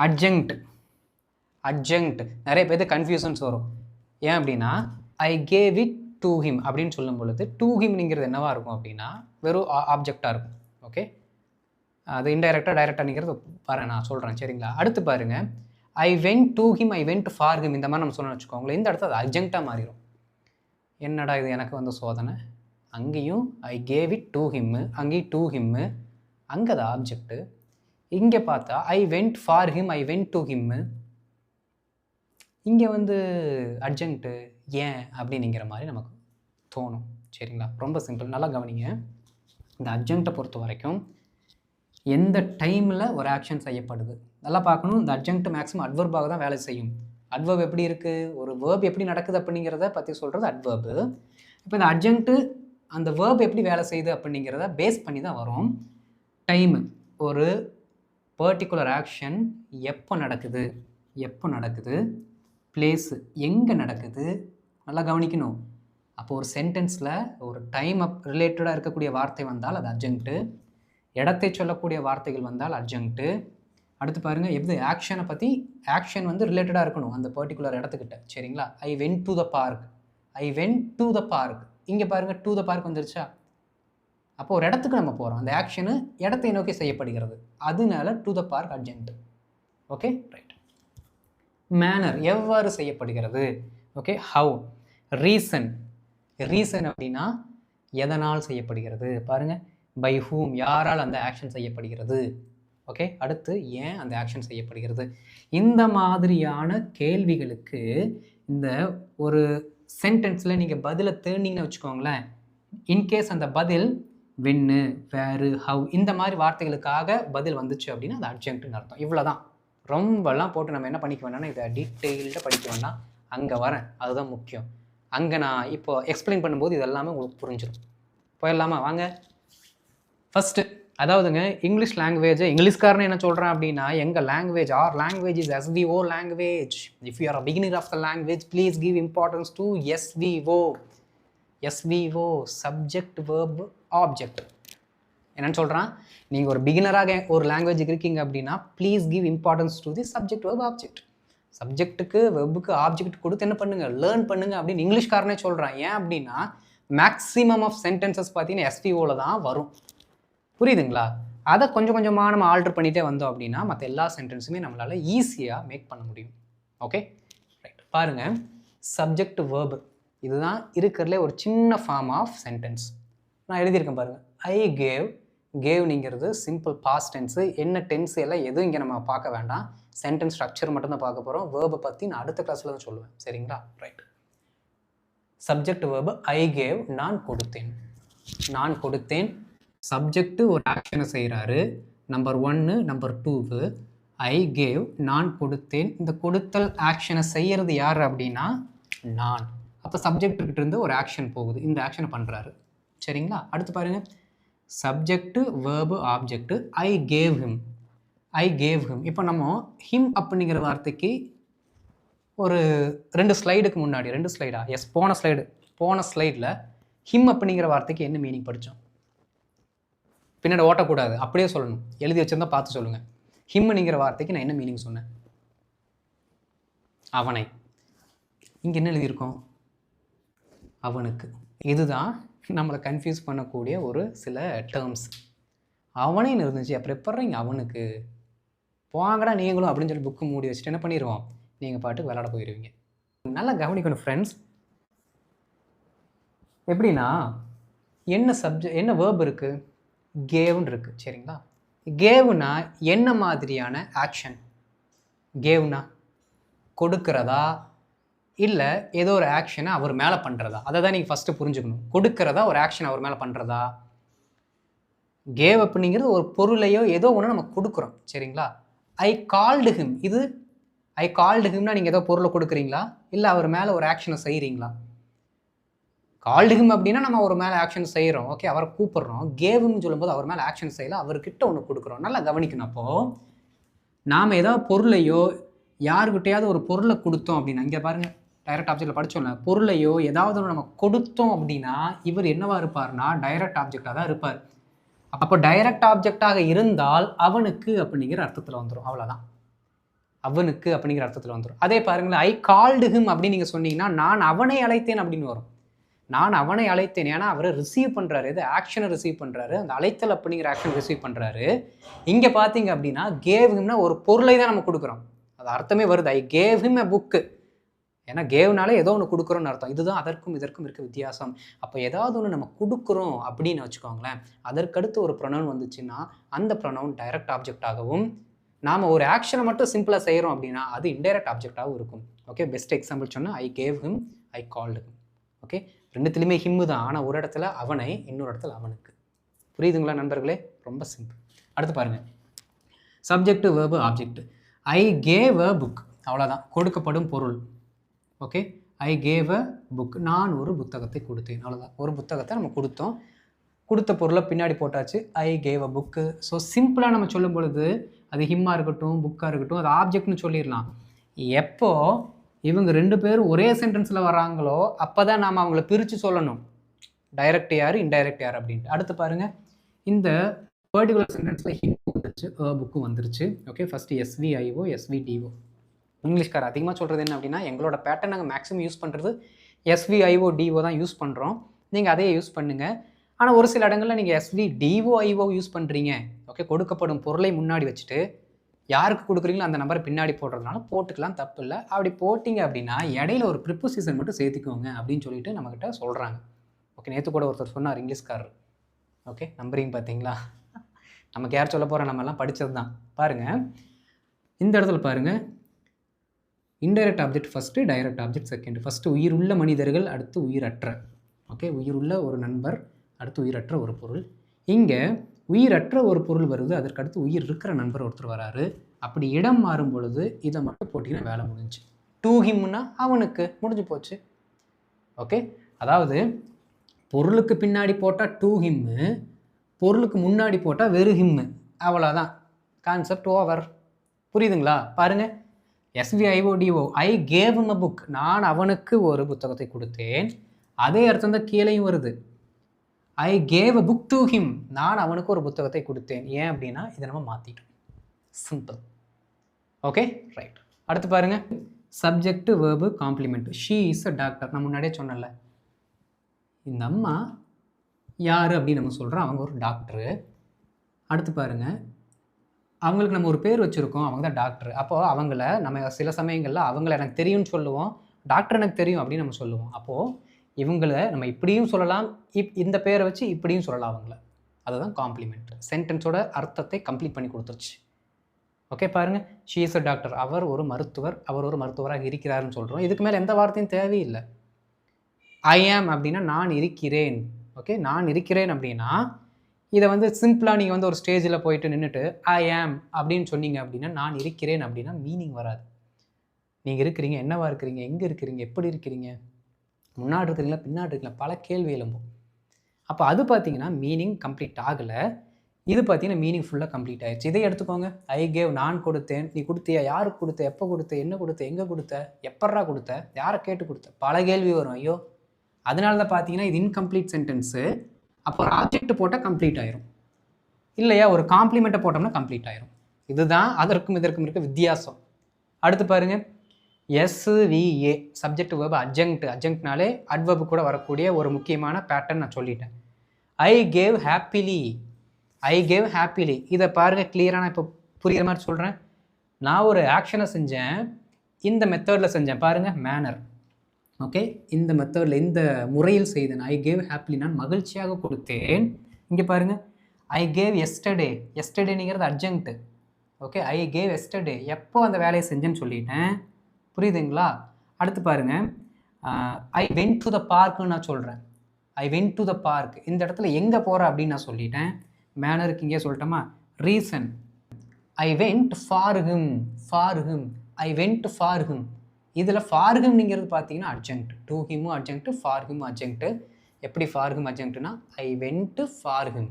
அட்ஜங்க்ட். அட்ஜங்க்ட் நிறைய பேருக்கு கன்ஃபியூஷன்ஸ் வரும். ஏன் அப்படின்னா I gave it to him அப்படின்னு சொல்லும் பொழுது டு ஹிம்ங்கிறது என்னவா இருக்கும் அப்படின்னா வெறும் ஆப்ஜெக்டாக இருக்கும். ஓகே, அது இன்டைரக்டாக டைரக்டாக பாரு நான் சொல்கிறேன். சரிங்களா? அடுத்து பாருங்கள், ஐ went to him, I went for him, இந்த மாதிரி நம்ம சொன்னோம்னு வச்சுக்கோங்களேன். இந்த இடத்துல அது அட்ஜங்க்டாக மாறிடும். என்னடா இது எனக்கு வந்து சோதனை. அங்கேயும் ஐ கேவ் இட் டு ஹிம்மு, அங்கேயும் டு ஹிம்மு, அங்கே அது ஆப்ஜெக்ட்டு. இங்கே பார்த்தா I went for him, I went to him. இங்கே வந்து அட்ஜங்க்ட்டு ஏன் அப்படின்னுங்கிற மாதிரி நமக்கு தோணும். சரிங்களா? ரொம்ப சிம்பிள். நல்லா கவனிங்க. இந்த அட்ஜங்க்டை பொறுத்த வரைக்கும் எந்த டைமில் ஒரு ஆக்ஷன் செய்யப்படுது நல்லா பார்க்கணும். இந்த அட்ஜங்க்ட் மேக்ஸிமம் அட்வர்பாக தான் வேலை செய்யும். அட்வர்ப் எப்படி இருக்குது, ஒரு வேர்ப் எப்படி நடக்குது அப்படிங்கிறத பற்றி சொல்கிறது அட்வர்பு. இப்போ இந்த அட்ஜங்க்ட்டு அந்த வேர்ப் எப்படி வேலை செய்யுது அப்படிங்கிறத பேஸ் பண்ணி தான் வரும். டைமு, ஒரு பர்டிகுலர் ஆக்ஷன் எப்போ நடக்குது, பிளேஸு எங்கே நடக்குது, நல்லா கவனிக்கணும். அப்போ ஒரு சென்டென்ஸில் ஒரு டைம் ரிலேட்டடாக இருக்கக்கூடிய வார்த்தை வந்தால் அது அட்ஜங்க்ட்டு, இடத்தை சொல்லக்கூடிய வார்த்தைகள் வந்தால் அட்ஜங்க்ட்டு. அடுத்து பாருங்கள், எது ஆக்ஷனை பற்றி, ஆக்ஷன் வந்து ரிலேட்டடாக இருக்கணும் அந்த பர்டிகுலர் இடத்துக்கிட்ட. சரிங்களா? ஐ வென்ட் டு த பார்க். இங்கே பாருங்கள், டு த பார்க் வந்துருச்சா? அப்போ ஒரு இடத்துக்கு நம்ம போகிறோம், அந்த ஆக்ஷனு இடத்தை நோக்கி செய்யப்படுகிறது, அதனால to the park adjunct. Okay, right. Manner எவ்வாறு செய்யப்படுகிறது. Okay, how. ரீசன் அப்படின்னா எதனால் செய்யப்படுகிறது. பாருங்கள், பை ஹூம் யாரால் அந்த ஆக்ஷன் செய்யப்படுகிறது. ஓகே, அடுத்து ஏன் அந்த ஆக்ஷன் செய்யப்படுகிறது. இந்த மாதிரியான கேள்விகளுக்கு இந்த ஒரு சென்டென்ஸில் நீங்கள் பதிலை தேடினீங்கன்னு வச்சுக்கோங்களேன். இன்கேஸ் அந்த பதில் வென்னு, வேறு, ஹவ் இந்த மாதிரி வார்த்தைகளுக்காக பதில் வந்துச்சு அப்படின்னா அது அட்ஜங்க்ட்னு அர்த்தம். இவ்வளோதான். ரொம்பலாம் போட்டு நம்ம என்ன பண்ணிக்க வேணாம்னா இதை டீட்டெயில்டாக படிக்க வேண்டாம். அங்கே வரேன், அதுதான் முக்கியம். அங்கே நான் இப்போ எக்ஸ்பிளைன் பண்ணும்போது இது எல்லாமே உங்களுக்கு புரிஞ்சிடும். போயிடலாமா? வாங்க. ஃபஸ்ட்டு, அதாவதுங்க இங்கிலீஷ் லாங்குவேஜை இங்கிலீஷ்காரன் என்ன சொல்கிறேன் அப்படின்னா, எங்கள் language or language is SVO language. If you are a beginner of the language please give importance to SVO subject verb object. என்னன்னு சொல்கிறான், நீங்கள் ஒரு பிகினராக ஒரு லாங்குவேஜுக்கு இருக்கீங்க அப்படின்னா please give importance to the subject verb object. சப்ஜெக்ட்டுக்கு வெப்புக்கு ஆப்ஜெக்ட் கொடுத்து என்ன பண்ணுங்கள், லேர்ன் பண்ணுங்கள் அப்படின்னு இங்கிலீஷ்காரனே சொல்கிறான். ஏன் அப்படின்னா மேக்ஸிமம் ஆஃப் சென்டென்சஸ் பார்த்தீங்கன்னா SVOவில் தான் வரும். புரியுதுங்களா? அதை கொஞ்சம் கொஞ்சமாக நம்ம ஆல்டர் பண்ணிகிட்டே வந்தோம் அப்படின்னா மற்ற எல்லா சென்டென்ஸுமே நம்மளால் ஈஸியாக மேக் பண்ண முடியும். Okay, right. பாருங்கள், சப்ஜெக்ட் வேர்பு இதுதான் இருக்கிறதுலே ஒரு சின்ன ஃபார்ம் ஆஃப் சென்டென்ஸ். நான் எழுதியிருக்கேன் பாருங்கள். ஐ கேவ்னிங்கிறது சிம்பிள் பாஸ்ட் டென்ஸு. என்ன டென்ஸு எல்லாம் எதுவும் இங்கே நம்ம பார்க்க வேண்டாம். சென்டென்ஸ் ஸ்ட்ரக்சர் மட்டும்தான் பார்க்க போகிறோம். வேர்பை பற்றி நான் அடுத்த கிளாஸில் தான் சொல்லுவேன். சரிங்களா? Right. Subject verb I gave, நான் கொடுத்தேன். சப்ஜெக்ட்டு ஒரு ஆக்ஷனை செய்கிறாரு. Number 1, number 2. ஐ கேவ், நான் கொடுத்தேன். இந்த கொடுத்தல் ஆக்ஷனை செய்கிறது யார் அப்படின்னா நான். அப்போ சப்ஜெக்ட்டுக்கிட்ட இருந்து ஒரு ஆக்ஷன் போகுது, இந்த ஆக்ஷனை பண்ணுறாரு. சரிங்களா? அடுத்து பாருங்கள், சப்ஜெக்ட்டு வேர்பு ஆப்ஜெக்ட்டு. ஐ கேவ் ஹிம். இப்போ நம்ம ஹிம் அப்படிங்கிற வார்த்தைக்கு ஒரு 2 ஸ்லைடுக்கு முன்னாடி, 2 ஸ்லைடா? எஸ், போன ஸ்லைடில் ஹிம் அப்படிங்கிற வார்த்தைக்கு என்ன மீனிங் படித்தோம்? பின்னாடி ஓட்டக்கூடாது, அப்படியே சொல்லணும். எழுதி வச்சிருந்தா பார்த்து சொல்லுங்கள். ஹிம்னுங்கிற வார்த்தைக்கு நான் என்ன மீனிங் சொன்னேன்? அவனை. இங்கே என்ன எழுதியிருக்கோம்? அவனுக்கு. இதுதான் நம்மளை கன்ஃபியூஸ் பண்ணக்கூடிய ஒரு சில டேர்ம்ஸ். அவனேன்னு இருந்துச்சு, அப்புறம் எப்பட்றீங்க அவனுக்கு? போங்கடா நீங்களும் அப்படின்னு சொல்லி புக்கு மூடி வச்சுட்டு என்ன பண்ணிடுவோம், நீங்கள் பாட்டுக்கு விளையாட போயிடுவீங்க. நல்லா கவனிக்கணும் ஃப்ரெண்ட்ஸ். எப்படின்னா என்ன வேர்ப் இருக்குது? கேவ்னு இருக்குது. சரிங்களா? கேவ்னா என்ன மாதிரியான ஆக்ஷன்? கேவ்னா கொடுக்கிறதா இல்லை ஏதோ ஒரு ஆக்ஷனை அவர் மேலே பண்ணுறதா? அதை தான் நீங்கள் ஃபஸ்ட்டு புரிஞ்சுக்கணும். கொடுக்கிறதா, ஒரு ஆக்ஷன் அவர் மேலே பண்ணுறதா? கேவ் அப்படிங்கிறது ஒரு பொருளையோ ஏதோ ஒன்று நம்ம கொடுக்குறோம். சரிங்களா? ஐ கால்டு ஹிம். இது ஐ கால்டு ஹிம்னா நீங்கள் ஏதோ பொருளை கொடுக்குறீங்களா, இல்லை அவர் மேலே ஒரு ஆக்ஷனை செய்கிறீங்களா? கால்டு ஹிம் அப்படின்னா நம்ம அவர் மேலே ஆக்ஷன் செய்கிறோம். ஓகே, அவரை கூப்பிட்றோம். கேவ்னு சொல்லும்போது அவர் மேலே ஆக்ஷன் செய்யலாம், அவர்கிட்ட ஒன்று கொடுக்குறோம். நல்லா கவனிக்கணும். அப்போது நாம் ஏதாவது பொருளையோ யாருக்கிட்டையாவது ஒரு பொருளை கொடுத்தோம் அப்படின்னா, இங்கே பாருங்கள், டைரக்ட் ஆப்ஜெக்டில் படித்தோம்ல, பொருளையோ ஏதாவது ஒன்று நம்ம கொடுத்தோம் அப்படின்னா இவர் என்னவா இருப்பார்னா டைரக்ட் ஆப்ஜெக்டாக தான் இருப்பார். அப்போ டைரக்ட் ஆப்ஜெக்டாக இருந்தால் அவனுக்கு அப்படிங்கிற அர்த்தத்தில் வந்துடும். அவ்வளோதான், அவனுக்கு அப்படிங்கிற அர்த்தத்தில் வந்துடும். அதே பாருங்களேன், ஐ கால்டு ஹிம் அப்படின்னு நீங்கள் சொன்னீங்கன்னா நான் அவனை அழைத்தேன் அப்படின்னு வரும். நான் அவனை அழைத்தேன், ஏன்னா அவரை ரிசீவ் பண்ணுறாரு, இது ஆக்ஷனை ரிசீவ் பண்ணுறாரு, அந்த அழைத்தல் அப்படிங்கிற ஆக்ஷன் ரிசீவ் பண்ணுறாரு. இங்கே பார்த்தீங்க அப்படின்னா கேவ் ஹிம்னா ஒரு பொருளை தான் நம்ம கொடுக்குறோம். அது அர்த்தமே வருது. ஐ கேவ் ஹிம் எ புக்கு. ஏன்னா கேவ்னாலே ஏதோ ஒன்று கொடுக்குறோன்னு அர்த்தம். இதுதான் அதற்கும் இதற்கும் இருக்க வித்தியாசம். அப்போ ஏதாவது ஒன்று நம்ம கொடுக்குறோம் அப்படின்னு வச்சுக்கோங்களேன், அதற்கடுத்து ஒரு ப்ரொனவுன் வந்துச்சுன்னா அந்த ப்ரொனவுன் டைரக்ட் ஆப்ஜெக்டாகவும், நாம் ஒரு ஆக்ஷனை மட்டும் சிம்பிளாக செய்கிறோம் அப்படின்னா அது இன்டைரக்ட் ஆப்ஜெக்டாகவும் இருக்கும். ஓகே, பெஸ்ட் எக்ஸாம்பிள் சொன்னால் I gave him, I called him. Okay, ரெண்டுத்துலேயுமே ஹிம்மு தான். ஆனால் ஒரு இடத்துல அவனை, இன்னொரு இடத்துல அவனுக்கு. புரியுதுங்களா நண்பர்களே? ரொம்ப சிம்பிள். அடுத்து பாருங்கள், subject verb object. I gave a book, அவ்வளோதான், கொடுக்கப்படும் பொருள். Okay, I gave a book, நான் ஒரு புத்தகத்தை கொடுத்தேன், அவ்வளோதான். ஒரு புத்தகத்தை நம்ம கொடுத்தோம், கொடுத்த பொருளை பின்னாடி போட்டாச்சு, I gave a book. So சிம்பிளாக நம்ம சொல்லும் பொழுது அது ஹிம்மாக இருக்கட்டும், புக்காக இருக்கட்டும், அது ஆப்ஜெக்ட்னு சொல்லிடலாம். எப்போ இவங்க ரெண்டு பேரும் ஒரே சென்டென்ஸில் வராங்களோ அப்போ தான் நாம் அவங்கள பிரித்து சொல்லணும், டைரக்ட் யார் இன்டைரக்ட் யார் அப்படின்ட்டு. அடுத்து பாருங்கள், இந்த பர்டிகுலர் சென்டென்ஸில் ஹிம் வந்துருச்சு, புக்கும் வந்துருச்சு. Okay, first எஸ்விஐஓ எஸ்விடிஓ. இங்கிலீஷ்கார் அதிகமாக சொல்கிறது என்ன அப்படின்னா, எங்களோட பேட்டர்ன் நாங்கள் மேக்ஸிமம் யூஸ் பண்ணுறது எஸ்விஐஓ டிஓ தான் யூஸ் பண்ணுறோம், நீங்கள் அதையே யூஸ் பண்ணுங்கள். ஆனால் ஒரு சில இடங்களில் நீங்கள் எஸ்விடிஓ ஐஓ யூஸ் பண்ணுறீங்க. ஓகே, கொடுக்கப்படும் பொருளை முன்னாடி வச்சுட்டு யாருக்கு கொடுக்குறீங்களோ அந்த நம்பரை பின்னாடி போடுறதுனால போட்டுக்கலாம், தப்பு இல்லை. அப்படி போட்டிங்க அப்படின்னா இடையில ஒரு ப்ரிப்போசிஷன் மட்டும் சேர்த்துக்கோங்க அப்படின்னு சொல்லிட்டு நம்மக்கிட்ட சொல்கிறாங்க. ஓகே, நேற்று கூட ஒருத்தர் சொன்னார் இங்கிலீஷ்காரர். ஓகே, நம்புறீங்க பார்த்தீங்களா? நமக்கு யார் சொல்ல போகிறோம், நம்மலாம் படித்தது தான். பாருங்கள், இந்த இடத்துல பாருங்கள், indirect object first, direct object second. First உயிருள்ள மனிதர்கள், அடுத்து உயிரற்ற. ஓகே, உயிருள்ள ஒரு நண்பர், அடுத்து உயிரற்ற ஒரு பொருள். இங்கே உயிரற்ற ஒரு பொருள் வருது, அதற்கு அடுத்து உயிர் இருக்கிற நண்பர் ஒருத்தர் வராரு. அப்படி இடம் மாறும் பொழுது இதை மட்டும் போட்டிங்கன்னா வேலை முடிஞ்சு. டு ஹிம்னா அவனுக்கு, முடிஞ்சு போச்சு. ஓகே, அதாவது பொருளுக்கு பின்னாடி போட்டால் டு ஹிம்மு, பொருளுக்கு முன்னாடி போட்டால் வெறு ஹிம்மு, அவ்வளோதான், கான்செப்ட் ஓவர். புரியுதுங்களா? பாருங்கள், S V I O D O, I gave him a book, நான் அவனுக்கு ஒரு புத்தகத்தை கொடுத்தேன். அதே அர்த்தம் தான் கீழேயும் வருது, I gave a book to him, நான் அவனுக்கு ஒரு புத்தகத்தை கொடுத்தேன். ஏன் அப்படின்னா இதை நம்ம மாற்றிட்டோம். சிம்பிள். Okay, right. அடுத்து பாருங்கள், subject verb complement. She is a doctor. நான் முன்னாடியே சொன்னல, இந்த அம்மா யார் அப்படின்னு நம்ம சொல்கிறோம், அவங்க ஒரு டாக்டரு. அடுத்து பாருங்கள், அவங்களுக்கு நம்ம ஒரு பேர் வச்சுருக்கோம், அவங்க தான் டாக்டர். அப்போது அவங்கள நம்ம சில சமயங்களில் அவங்கள எனக்கு தெரியும்னு சொல்லுவோம், டாக்டர் எனக்கு தெரியும் அப்படின்னு நம்ம சொல்லுவோம். அப்போது இவங்களை நம்ம இப்படியும் சொல்லலாம், இந்த பேரை வச்சு இப்படியும் சொல்லலாம் அவங்கள. அதுதான் காம்ப்ளிமெண்ட். சென்டென்ஸோட அர்த்தத்தை கம்ப்ளீட் பண்ணி கொடுத்துருச்சு. ஓகே, பாருங்கள், ஷீ இஸ் அ டாக்டர், அவர் ஒரு மருத்துவர், அவர் ஒரு மருத்துவராக இருக்கிறாருன்னு சொல்கிறோம். இதுக்கு மேலே எந்த வார்த்தையும் தேவையில்லை. ஐ ஆம் அப்படின்னா நான் இருக்கிறேன். ஓகே, நான் இருக்கிறேன் அப்படின்னா இதை வந்து சிம்பிளாக நீங்கள் வந்து ஒரு ஸ்டேஜில் போயிட்டு நின்றுட்டு ஐ ஆம் அப்படின்னு சொன்னீங்க அப்படின்னா, நான் இருக்கிறேன் அப்படின்னா மீனிங் வராது. நீங்கள் இருக்கிறீங்க, என்னவா இருக்கிறீங்க, எங்கே இருக்கிறீங்க, எப்படி இருக்கிறீங்க, முன்னாடி இருக்கிறீங்களா, பின்னாடி இருக்கலாம், பல கேள்வி எழும்பும். அப்போ அது பார்த்தீங்கன்னா மீனிங் கம்ப்ளீட் ஆகலை. இது பார்த்தீங்கன்னா மீனிங் ஃபுல்லாக கம்ப்ளீட் ஆகிடுச்சு. இதை எடுத்துக்கோங்க, ஐ கேவ், நான் கொடுத்தேன், நீ கொடுத்தியா, யாருக்கு கொடுத்த, எப்போ கொடுத்த, என்ன கொடுத்த, எங்கே கொடுத்த, எப்பட்றா கொடுத்த, யாரை கேட்டு கொடுத்த, பல கேள்வி வரும். ஐயோ, அதனால தான் பார்த்தீங்கன்னா இது இன்கம்ப்ளீட் சென்டென்ஸு. அப்போ ஒரு ஆப்ஜெக்ட் போட்டால் கம்ப்ளீட் ஆயிரும், இல்லையா ஒரு காம்ப்ளிமெண்ட்டை போட்டோம்னா கம்ப்ளீட் ஆயிரும். இதுதான் அதற்கும் இதற்கும் இருக்க வித்தியாசம். அடுத்து பாருங்கள், எஸ்விஏ, சப்ஜெக்ட் வேர்பு அட்ஜங்க்ட். அட்ஜங்க்ட்னாலே அட்வர்பு கூட வரக்கூடிய ஒரு முக்கியமான பேட்டர்ன் நான் சொல்லிட்டேன். I gave happily, I gave happily. இதை பாருங்கள், கிளியராக நான் இப்போ புரிகிற மாதிரி சொல்கிறேன். நான் ஒரு ஆக்ஷனை செஞ்சேன், இந்த மெத்தடில் செஞ்சேன், பாருங்கள், மேனர். ஓகே, இந்த மெத்தடில், இந்த முறையில் செய்தேன். ஐ கேவ் ஹாப்பிலி, நான் மகிழ்ச்சியாக கொடுத்தேன். இங்கே பாருங்கள், ஐ கேவ் எஸ்டர்டே, எஸ்டர்டேங்கிறது adjunct. Okay, I gave yesterday, எப்போ அந்த வேலையை செஞ்சேன்னு சொல்லிட்டேன். புரியுதுங்களா? அடுத்து பாருங்கள், ஐ வென்ட் டு த பார்க்குன்னு நான் சொல்கிறேன். I went to the park, இந்த இடத்துல எங்கே போகிறேன் அப்படின்னு நான் சொல்லிட்டேன். மேனருக்கு இங்கே சொல்லிட்டோமா? Reason, I went for him, for him, I went for him. இதில் ஃபார் ஹிம்ங்கிறது பார்த்தீங்கன்னா அட்ஜங்க்ட். டு ஹிமும் அட்ஜங்க்ட், ஃபார் ஹிம் அட்ஜங்க்ட். எப்படி ஃபார் ஹிம் அட்ஜங்க்ட்னா, ஐ வென்ட் ஃபார் ஹிம்,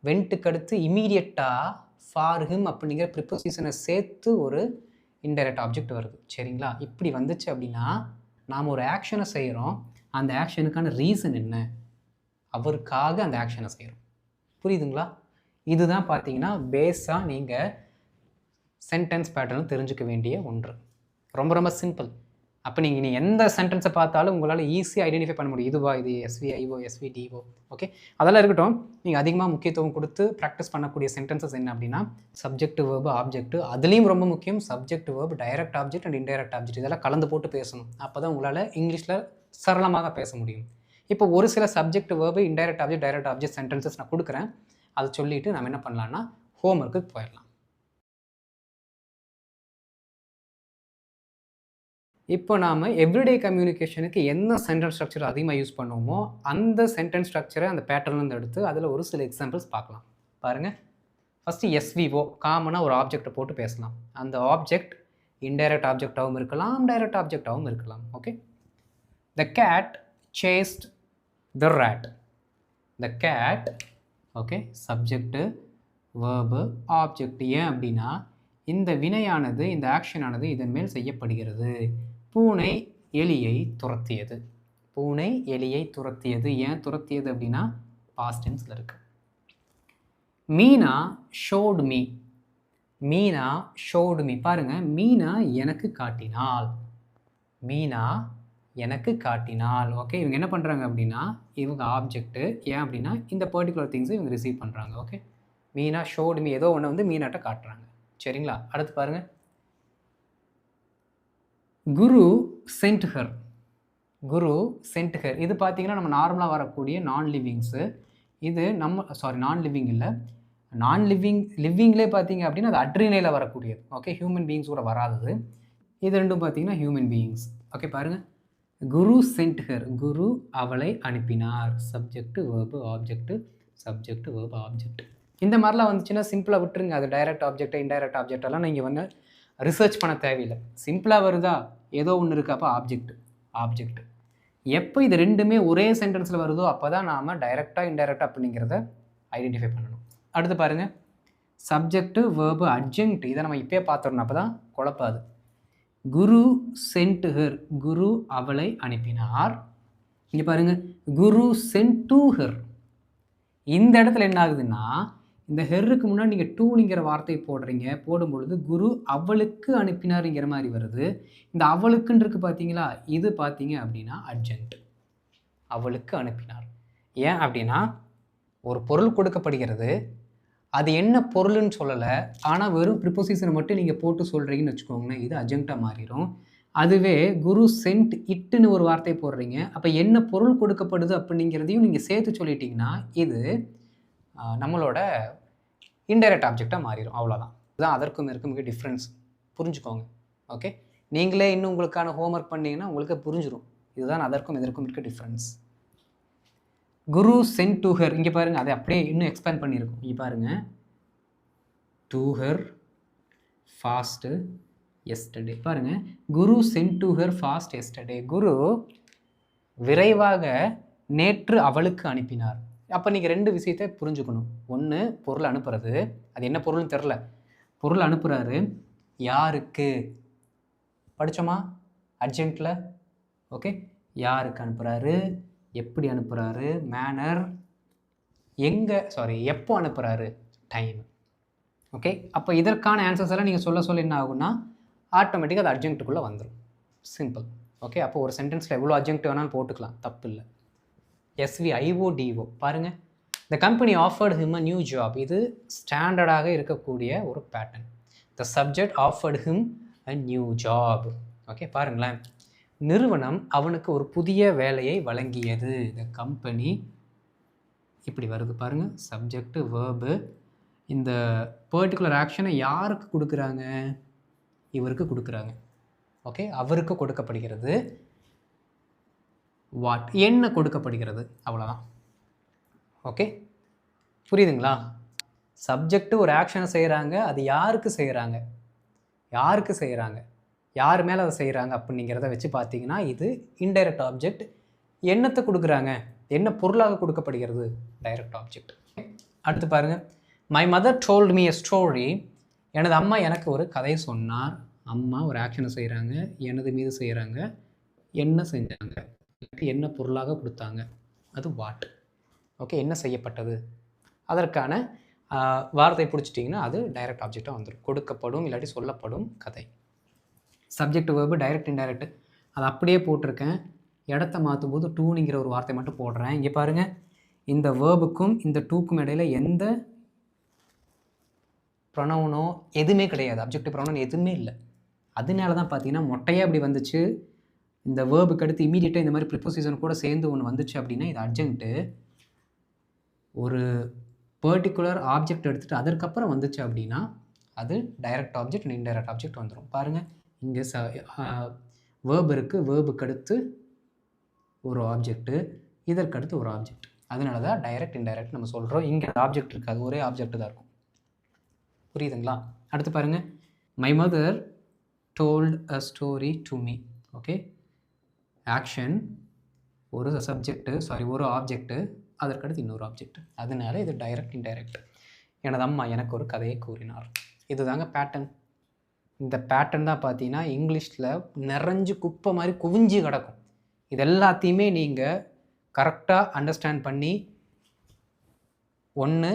வென்ட்டுக்கு அடுத்து இமீடியட்டாக ஃபார் ஹிம் அப்படிங்கிற ப்ரிப்போசிஷனை சேர்த்து ஒரு இன்டைரக்ட் ஆப்ஜெக்ட் வருது. சரிங்களா? இப்படி வந்துச்சு அப்படின்னா நாம் ஒரு ஆக்ஷனை செய்கிறோம், அந்த ஆக்ஷனுக்கான ரீசன் என்ன, அவருக்காக அந்த ஆக்ஷனை செய்கிறோம். புரியுதுங்களா? இதுதான் பார்த்தீங்கன்னா பேஸாக நீங்கள் சென்டென்ஸ் பேட்டர்ன் தெரிஞ்சுக்க வேண்டிய ஒன்று. ரொம்ப ரொம்ப சிம்பிள். அப்போ நீங்கள் எந்த சென்டென்ஸை பார்த்தாலும் உங்களால் ஈஸியாக ஐடென்டிஃபை பண்ண முடியும். இதுவா இது எஸ்விஐஓ எஸ்விடிஓ. ஓகே, அதெல்லாம் இருக்கட்டும். நீங்கள் அதிகமாக முக்கியத்துவம் கொடுத்து ப்ராக்டிஸ் பண்ணக்கூடிய சென்டென்சஸ் என்ன அப்படின்னா சப்ஜெக்ட் வேர்பு ஆப்ஜெக்ட். அதுலேயும் ரொம்ப முக்கியம் subject verb direct object and indirect object. இதெல்லாம் கலந்து போட்டு பேசணும். அப்போ தான் உங்களால் இங்கிலீஷில் சரளமாக பேச முடியும். இப்போ ஒரு சில subject verb indirect object direct object sentences நான் கொடுக்குறேன். அதை சொல்லிவிட்டு நம்ம என்ன பண்ணலான்னா ஹோம்ஒர்க்கு போயிடலாம். இப்போ நாம் எவ்ரிடே கம்யூனிகேஷனுக்கு என்ன சென்டென்ஸ் ஸ்ட்ரக்சர் அதிகமாக யூஸ் பண்ணுவோமோ அந்த சென்டென்ஸ் ஸ்ட்ரக்சரை அந்த பேட்டர்ன்லேருந்து எடுத்து அதில் ஒரு சில எக்ஸாம்பிள்ஸ் பார்க்கலாம். பாருங்கள், ஃபஸ்ட்டு எஸ்விஓ காமனாக ஒரு ஆப்ஜெக்டை போட்டு பேசலாம். அந்த ஆப்ஜெக்ட் இன்டைரக்ட் ஆப்ஜெக்டாகவும் இருக்கலாம், டைரக்ட் ஆப்ஜெக்டாகவும் இருக்கலாம். Okay, the cat chased the rat. The cat, okay, subject verb object. ஏன் அப்படின்னா இந்த வினையானது இந்த ஆக்ஷனானது இதன் மேல் செய்யப்படுகிறது. பூனை எலியை துரத்தியது. பூனை எலியை துரத்தியது. ஏன் துரத்தியது அப்படின்னா பாஸ்ட் டென்ஸில் இருக்கு. மீனா ஷோட் மீ. மீனா ஷோட் மீ. பாருங்க, மீனா எனக்கு காட்டினாள். மீனா எனக்கு காட்டினாள். ஓகே, இவங்க என்ன பண்ணுறாங்க அப்படின்னா இவங்க ஆப்ஜெக்ட்டு. ஏன் அப்படின்னா இந்த பர்டிகுலர் திங்ஸை இவங்க ரிசீவ் பண்ணுறாங்க. ஓகே, மீனா ஷோட் மீ, ஏதோ ஒன்று வந்து மீனாட்ட காட்டுறாங்க. சரிங்களா, அடுத்து பாருங்கள், குரு சென்ட் ஹர். குரு சென்ட் ஹர். இது பார்த்தீங்கன்னா நம்ம நார்மலாக வரக்கூடிய நான் லிவிங்ஸு. இது நான் லிவிங் இல்லை, நான் லிவிங்லே பார்த்தீங்க அப்படின்னா அது அட்ரினையில் வரக்கூடியது. ஓகே, ஹியூமன் பீயிங்ஸ் கூட வராதது. இது ரெண்டும் பார்த்தீங்கன்னா ஹியூமன் பீயிங்ஸ். ஓகே, பாருங்கள், குரு சென்ட் ஹர். குரு அவளை அனுப்பினார். Subject verb object, subject verb object. இந்த மாதிரிலாம் வந்துச்சுன்னா சிம்பிளாக விட்டுருங்க. அது டைரக்ட் ஆப்ஜெக்ட் இன்டைரக்ட் ஆப்ஜெக்டெல்லாம் நீங்கள் வந்து ரிசர்ச் பண்ண தேவையில்லை. சிம்பிளாக வருதா, ஏதோ ஒன்று இருக்குது, அப்போ ஆப்ஜெக்ட். எப்போ இது ரெண்டுமே ஒரே சென்டென்ஸில் வருதோ அப்போ தான் நாம் டைரெக்டாக இன்டைரக்டாக அப்படிங்கிறத ஐடென்டிஃபை பண்ணணும். அடுத்து பாருங்கள், சப்ஜெக்ட் வேர்பு அட்ஜெக்ட். இதை நம்ம இப்போயே பார்த்துடணும், அப்போ தான் குழப்பாது. குரு சென்ட் ஹர். குரு அவளை அனுப்பினார். இங்கே பாருங்கள், குரு சென்ட் டு ஹர். இந்த இடத்துல என்ன ஆகுதுன்னா இந்த ஹெருக்கு முன்னாடி நீங்கள் டூங்கிற வார்த்தை போடுறீங்க. போடும்பொழுது குரு அவளுக்கு அனுப்பினாருங்கிற மாதிரி வருது. இந்த அவளுக்குன்னு இருக்கு பார்த்தீங்களா, இது பார்த்தீங்க அப்படின்னா அட்ஜெக்ட். அவளுக்கு அனுப்பினார். ஏன் அப்படின்னா ஒரு பொருள் கொடுக்கப்படுகிறது, அது என்ன பொருள்னு சொல்லலை, ஆனால் வெறும் ப்ரிப்போசிஷனை மட்டும் நீங்கள் போட்டு சொல்கிறீங்கன்னு வச்சுக்கோங்களேன், இது அட்ஜெக்டாக மாறிடும். அதுவே குரு சென்ட் இட்டுன்னு ஒரு வார்த்தை போடுறீங்க, அப்போ என்ன பொருள் கொடுக்கப்படுது அப்படிங்கிறதையும் நீங்கள் சேர்த்து சொல்லிட்டீங்கன்னா இது நம்மளோட இன்டைரக்ட் ஆப்ஜெக்டாக மாறிடும். அவ்வளோதான். இதுதான் அதற்கும் இருக்கும் மிக டிஃப்ரென்ஸ். புரிஞ்சுக்கோங்க. ஓகே, நீங்களே இன்னும் உங்களுக்கான ஹோம்ஒர்க் பண்ணிங்கன்னா உங்களுக்கு புரிஞ்சிடும். இதுதான் அதற்கும் இதற்கும் இருக்க difference. Guru sent to her. இங்கே பாருங்கள், அதை அப்படியே இன்னும் எக்ஸ்பேண்ட் பண்ணியிருக்கும். இங்கே பாருங்கள், டு ஹர் ஃபாஸ்ட்டு எஸ்டர்டே. பாருங்கள், Guru sent to her fast yesterday. Guru விரைவாக நேற்று அவளுக்கு அனுப்பினார். அப்போ நீங்கள் ரெண்டு விஷயத்தை புரிஞ்சுக்கணும். ஒன்று, பொருள் அனுப்புறது, அது என்ன பொருள்னு தெரில, பொருள் அனுப்புகிறாரு, யாருக்கு படித்தோமா அர்ஜென்ட்டில். ஓகே, யாருக்கு அனுப்புகிறாரு, எப்படி அனுப்புகிறாரு, மேனர், எப்போ அனுப்புகிறாரு, டைம். ஓகே, அப்போ இதற்கான ஆன்சர்ஸ் எல்லாம் நீங்கள் சொல்ல என்ன ஆகும்னா ஆட்டோமேட்டிக்காக அது அர்ஜென்ட்டுக்குள்ளே வந்துடும். சிம்பிள். ஓகே, அப்போ ஒரு சென்டென்ஸில் எவ்வளோ அர்ஜென்ட் வேணாலும் போட்டுக்கலாம், தப்பு இல்லை. SVIODO பாருங்கள், the company offered him a new job. இது ஸ்டாண்டர்டாக இருக்கக்கூடிய ஒரு pattern. The subject offered him a new job. Okay, பாருங்களேன், நிறுவனம் அவனுக்கு ஒரு புதிய வேலையை வழங்கியது. த கம்பெனி இப்படி வருது பாருங்கள், சப்ஜெக்ட் வேர்பு. இந்த பர்டிகுலர் ஆக்ஷனை யாருக்கு கொடுக்குறாங்க, இவருக்கு கொடுக்குறாங்க. ஓகே, அவருக்கு கொடுக்கப்படுகிறது. வாட், என்ன கொடுக்கப்படுகிறது, அவ்வளோதான். ஓகே, புரியுதுங்களா? சப்ஜெக்ட் ஒரு ஆக்ஷனை செய்கிறாங்க, அது யாருக்கு செய்கிறாங்க, யார் மேலே அதை செய்கிறாங்க அப்படிங்கிறத வச்சு பார்த்தீங்கன்னா இது இன்டைரக்ட் ஆப்ஜெக்ட். என்னத்தை கொடுக்குறாங்க, என்ன பொருளாக கொடுக்கப்படுகிறது, டைரக்ட் ஆப்ஜெக்ட். அடுத்து பாருங்கள், my mother told me a story. எனது அம்மா எனக்கு ஒரு கதை சொன்னார். அம்மா ஒரு ஆக்ஷனை செய்கிறாங்க, எனது மீது செய்கிறாங்க, என்ன செஞ்சாங்க, என்ன பொருளாக கொடுத்தாங்க, அது வாட். ஓகே, என்ன செய்யப்பட்டது, அதற்கான வார்த்தை பிடிச்சிட்டிங்கன்னா அது டைரக்ட் ஆப்ஜெக்டாக வந்துடும். கொடுக்கப்படும் இல்லாட்டி சொல்லப்படும் கதை. Subject verb direct indirect. அதை அப்படியே போட்டிருக்கேன். இடத்த மாற்றும்போது டூனிங்கிற ஒரு வார்த்தை மட்டும் போடுறேன். இங்கே பாருங்கள், இந்த வேர்புக்கும் இந்த டூக்கும் இடையில் எந்த ப்ரொனவுனோ எதுவுமே கிடையாது. அப்ஜெக்டிவ் ப்ரொனவுன் எதுவுமே இல்லை. அதனால தான் பார்த்தீங்கன்னா மொட்டையாக அப்படி வந்துச்சு. இந்த வேர்புக்கு அடுத்து இமீடியட்டாக இந்த மாதிரி ப்ரிப்போசிஷன் கூட சேர்ந்து ஒன்று வந்துச்சு அப்படின்னா இது அர்ஜென்ட்டு. ஒரு பர்டிகுலர் ஆப்ஜெக்ட் எடுத்துகிட்டு அதற்கப்புறம் வந்துச்சு அப்படின்னா அது direct object and indirect object வந்துடும். பாருங்கள், இங்கே வேர்ப் இருக்குது, வேர்புக்கு அடுத்து ஒரு ஆப்ஜெக்ட்டு, இதற்கடுத்து ஒரு ஆப்ஜெக்ட். அதனால தான் டைரக்ட் இன்டைரக்ட் நம்ம சொல்கிறோம். இங்கே ஆப்ஜெக்ட் இருக்காது, ஒரே ஆப்ஜெக்ட் தான் இருக்கும். புரியுதுங்களா? அடுத்து பாருங்கள், my mother told a story to me. Okay, action ஒரு சப்ஜெக்ட்டு, ஒரு ஆப்ஜெக்ட்டு, அதற்கடுத்து இன்னொரு ஆப்ஜெக்ட். அதனால இது டைரக்ட் இன்டைரக்ட். எனது அம்மா எனக்கு ஒரு கதையை கூறினார். இது தாங்க பேட்டர்ன். இந்த பேட்டர்ன் தான் பார்த்தீங்கன்னா இங்கிலீஷில் நிறைஞ்சு குப்பை மாதிரி குவிஞ்சு கிடக்கும். இது எல்லாத்தையுமே நீங்கள் கரெக்டாக அண்டர்ஸ்டாண்ட் பண்ணி 1,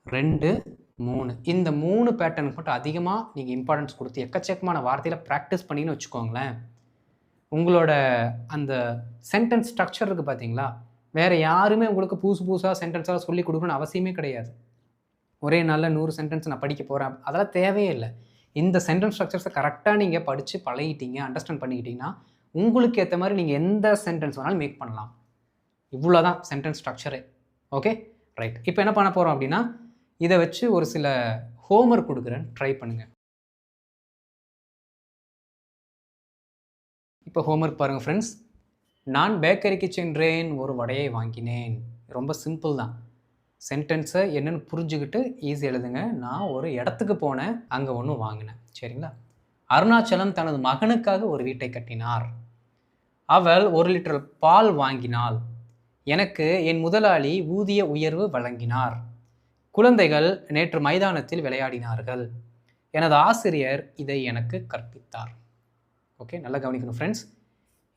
2, 3 இந்த 3 பேட்டர்னுக்கு மட்டும் அதிகமாக நீங்கள் இம்பார்ட்டன்ஸ் கொடுத்து எக்கச்சக்கமான வார்த்தையில் ப்ராக்டிஸ் பண்ணின்னு வச்சுக்கோங்களேன். உங்களோட அந்த சென்டென்ஸ் ஸ்ட்ரக்சர் இருக்குது பார்த்தீங்களா, வேறு யாருமே உங்களுக்கு புதுசாக சென்டென்ஸாக சொல்லி கொடுக்கணும்னு அவசியமே கிடையாது. ஒரே நாளில் 100 சென்டென்ஸ் நான் படிக்க போகிறேன், அதெல்லாம் தேவையே இல்லை. இந்த சென்டென்ஸ் ஸ்ட்ரக்சர்ஸை கரெக்டாக நீங்கள் படித்து பழகிட்டீங்க, அண்டர்ஸ்டாண்ட் பண்ணிக்கிட்டிங்கன்னா உங்களுக்கு ஏற்ற மாதிரி நீங்கள் எந்த சென்டென்ஸ் வேணாலும் மேக் பண்ணலாம். இவ்வளோ தான் சென்டென்ஸ் ஸ்ட்ரக்சரே. Okay, right. இப்போ என்ன பண்ண போகிறோம் அப்படின்னா, இதை வச்சு ஒரு சில ஹோம்ஒர்க் கொடுக்குறேன், ட்ரை பண்ணுங்கள். இப்போ ஹோம்ஒர்க் பாருங்கள் ஃப்ரெண்ட்ஸ். நான் பேக்கரிக்கு சென்றேன், ஒரு வடையை வாங்கினேன். ரொம்ப சிம்பிள் தான். சென்டென்ஸை என்னென்னு புரிஞ்சுக்கிட்டு ஈஸி எழுதுங்க. நான் ஒரு இடத்துக்கு போனேன், அங்கே ஒன்று வாங்கினேன். சரிங்களா? அருணாச்சலம் தனது மகனுக்காக ஒரு வீட்டை கட்டினார். அவள் 1 லிட்டர் பால் வாங்கினாள். எனக்கு என் முதலாளி ஊதிய உயர்வு வழங்கினார். குழந்தைகள் நேற்று மைதானத்தில் விளையாடினார்கள். எனது ஆசிரியர் இதை எனக்கு கற்பித்தார். ஓகே, நல்லா கவனிக்கணும் ஃப்ரெண்ட்ஸ்.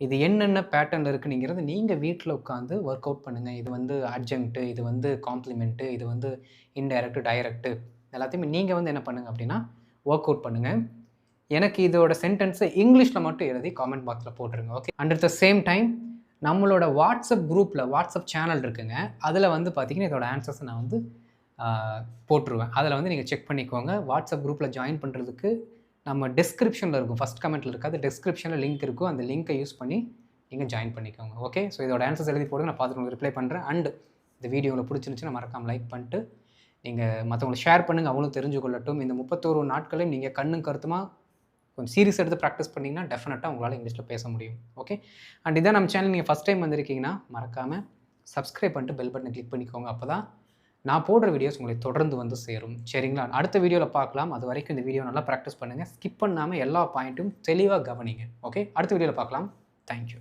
இது என்னென்ன பேட்டர்னில் இருக்குங்கிறது நீங்கள் வீட்டில் உட்காந்து ஒர்க் அவுட் பண்ணுங்கள். இது வந்து அட்ஜங்க்ட்டு, இது வந்து காம்ப்ளிமெண்ட்டு, இது வந்து இன்டைரக்ட், டைரக்ட்டு, எல்லாத்தையுமே நீங்கள் வந்து என்ன பண்ணுங்கள் அப்படின்னா ஒர்க் அவுட் பண்ணுங்கள். எனக்கு இதோட சென்டென்ஸை இங்கிலீஷில் மட்டும் எழுதி காமெண்ட் பாக்ஸில் போட்டுருங்க. Okay, and at the same time நம்மளோட வாட்ஸ்அப் குரூப்பில் வாட்ஸ்அப் சேனல் இருக்குங்க, அதில் வந்து பார்த்திங்கன்னா இதோட ஆன்சர்ஸை நான் வந்து போட்டுருவேன். அதில் வந்து நீங்கள் செக் பண்ணிக்கோங்க. வாட்ஸ்அப் குரூப்பில் ஜாயின் பண்ணுறதுக்கு நம்ம டிஸ்கிரிப்ஷனில் இருக்கும், ஃபஸ்ட் கமெண்ட்டில் இருக்காது, டிஸ்கிரிப்ஷனில் லிங்க் இருக்கும். அந்த லிங்க்கை யூஸ் பண்ணி நீங்கள் ஜாயின் பண்ணிக்கோங்க. ஓகே, ஸோ இதோட ஆன்சர்ஸ் எழுதி போடுங்க, நான் பார்த்துட்டு உங்களுக்கு ரிப்ளை பண்ணுறேன். அண்ட் இந்த வீடியோவில் பிடிச்சிருந்துச்சுன்னா மறக்காமல் லைக் பண்ணிட்டு நீங்கள் மற்றவங்களுக்கு ஷேர் பண்ணுங்கள், அவங்களும் தெரிஞ்சு கொள்ளட்டும். இந்த 31 நாட்களையும் நீங்கள் கண்ணும் கருத்துமாக கொஞ்சம் சீரியஸ் எடுத்து ப்ராக்டிஸ் பண்ணிங்கன்னா டெஃபினட்டாக உங்களால் இங்கிலீஷில் பேச முடியும். ஓகே, அண்ட் இதான் நம்ம சேனல் நீங்கள் ஃபஸ்ட் டைம் வந்திருக்கீங்கன்னா மறக்காமல் சப்ஸ்கிரைப் பண்ணிட்டு பெல் பட்டனை கிளிக் பண்ணிக்கோங்க. அப்போ தான் நான் போடுற வீடியோஸ் உங்களுக்கு தொடர்ந்து வந்து சேரும். சரிங்களா? அடுத்த வீடியோவில் பார்க்கலாம். அது வரைக்கும் இந்த வீடியோ நல்லா ப்ராக்டிஸ் பண்ணுங்கள். ஸ்கிப் பண்ணாமல் எல்லா பாயிண்ட்டும் தெளிவாக கவனிங்க. ஓகே, அடுத்த வீடியோவில் பார்க்கலாம். தேங்க்யூ.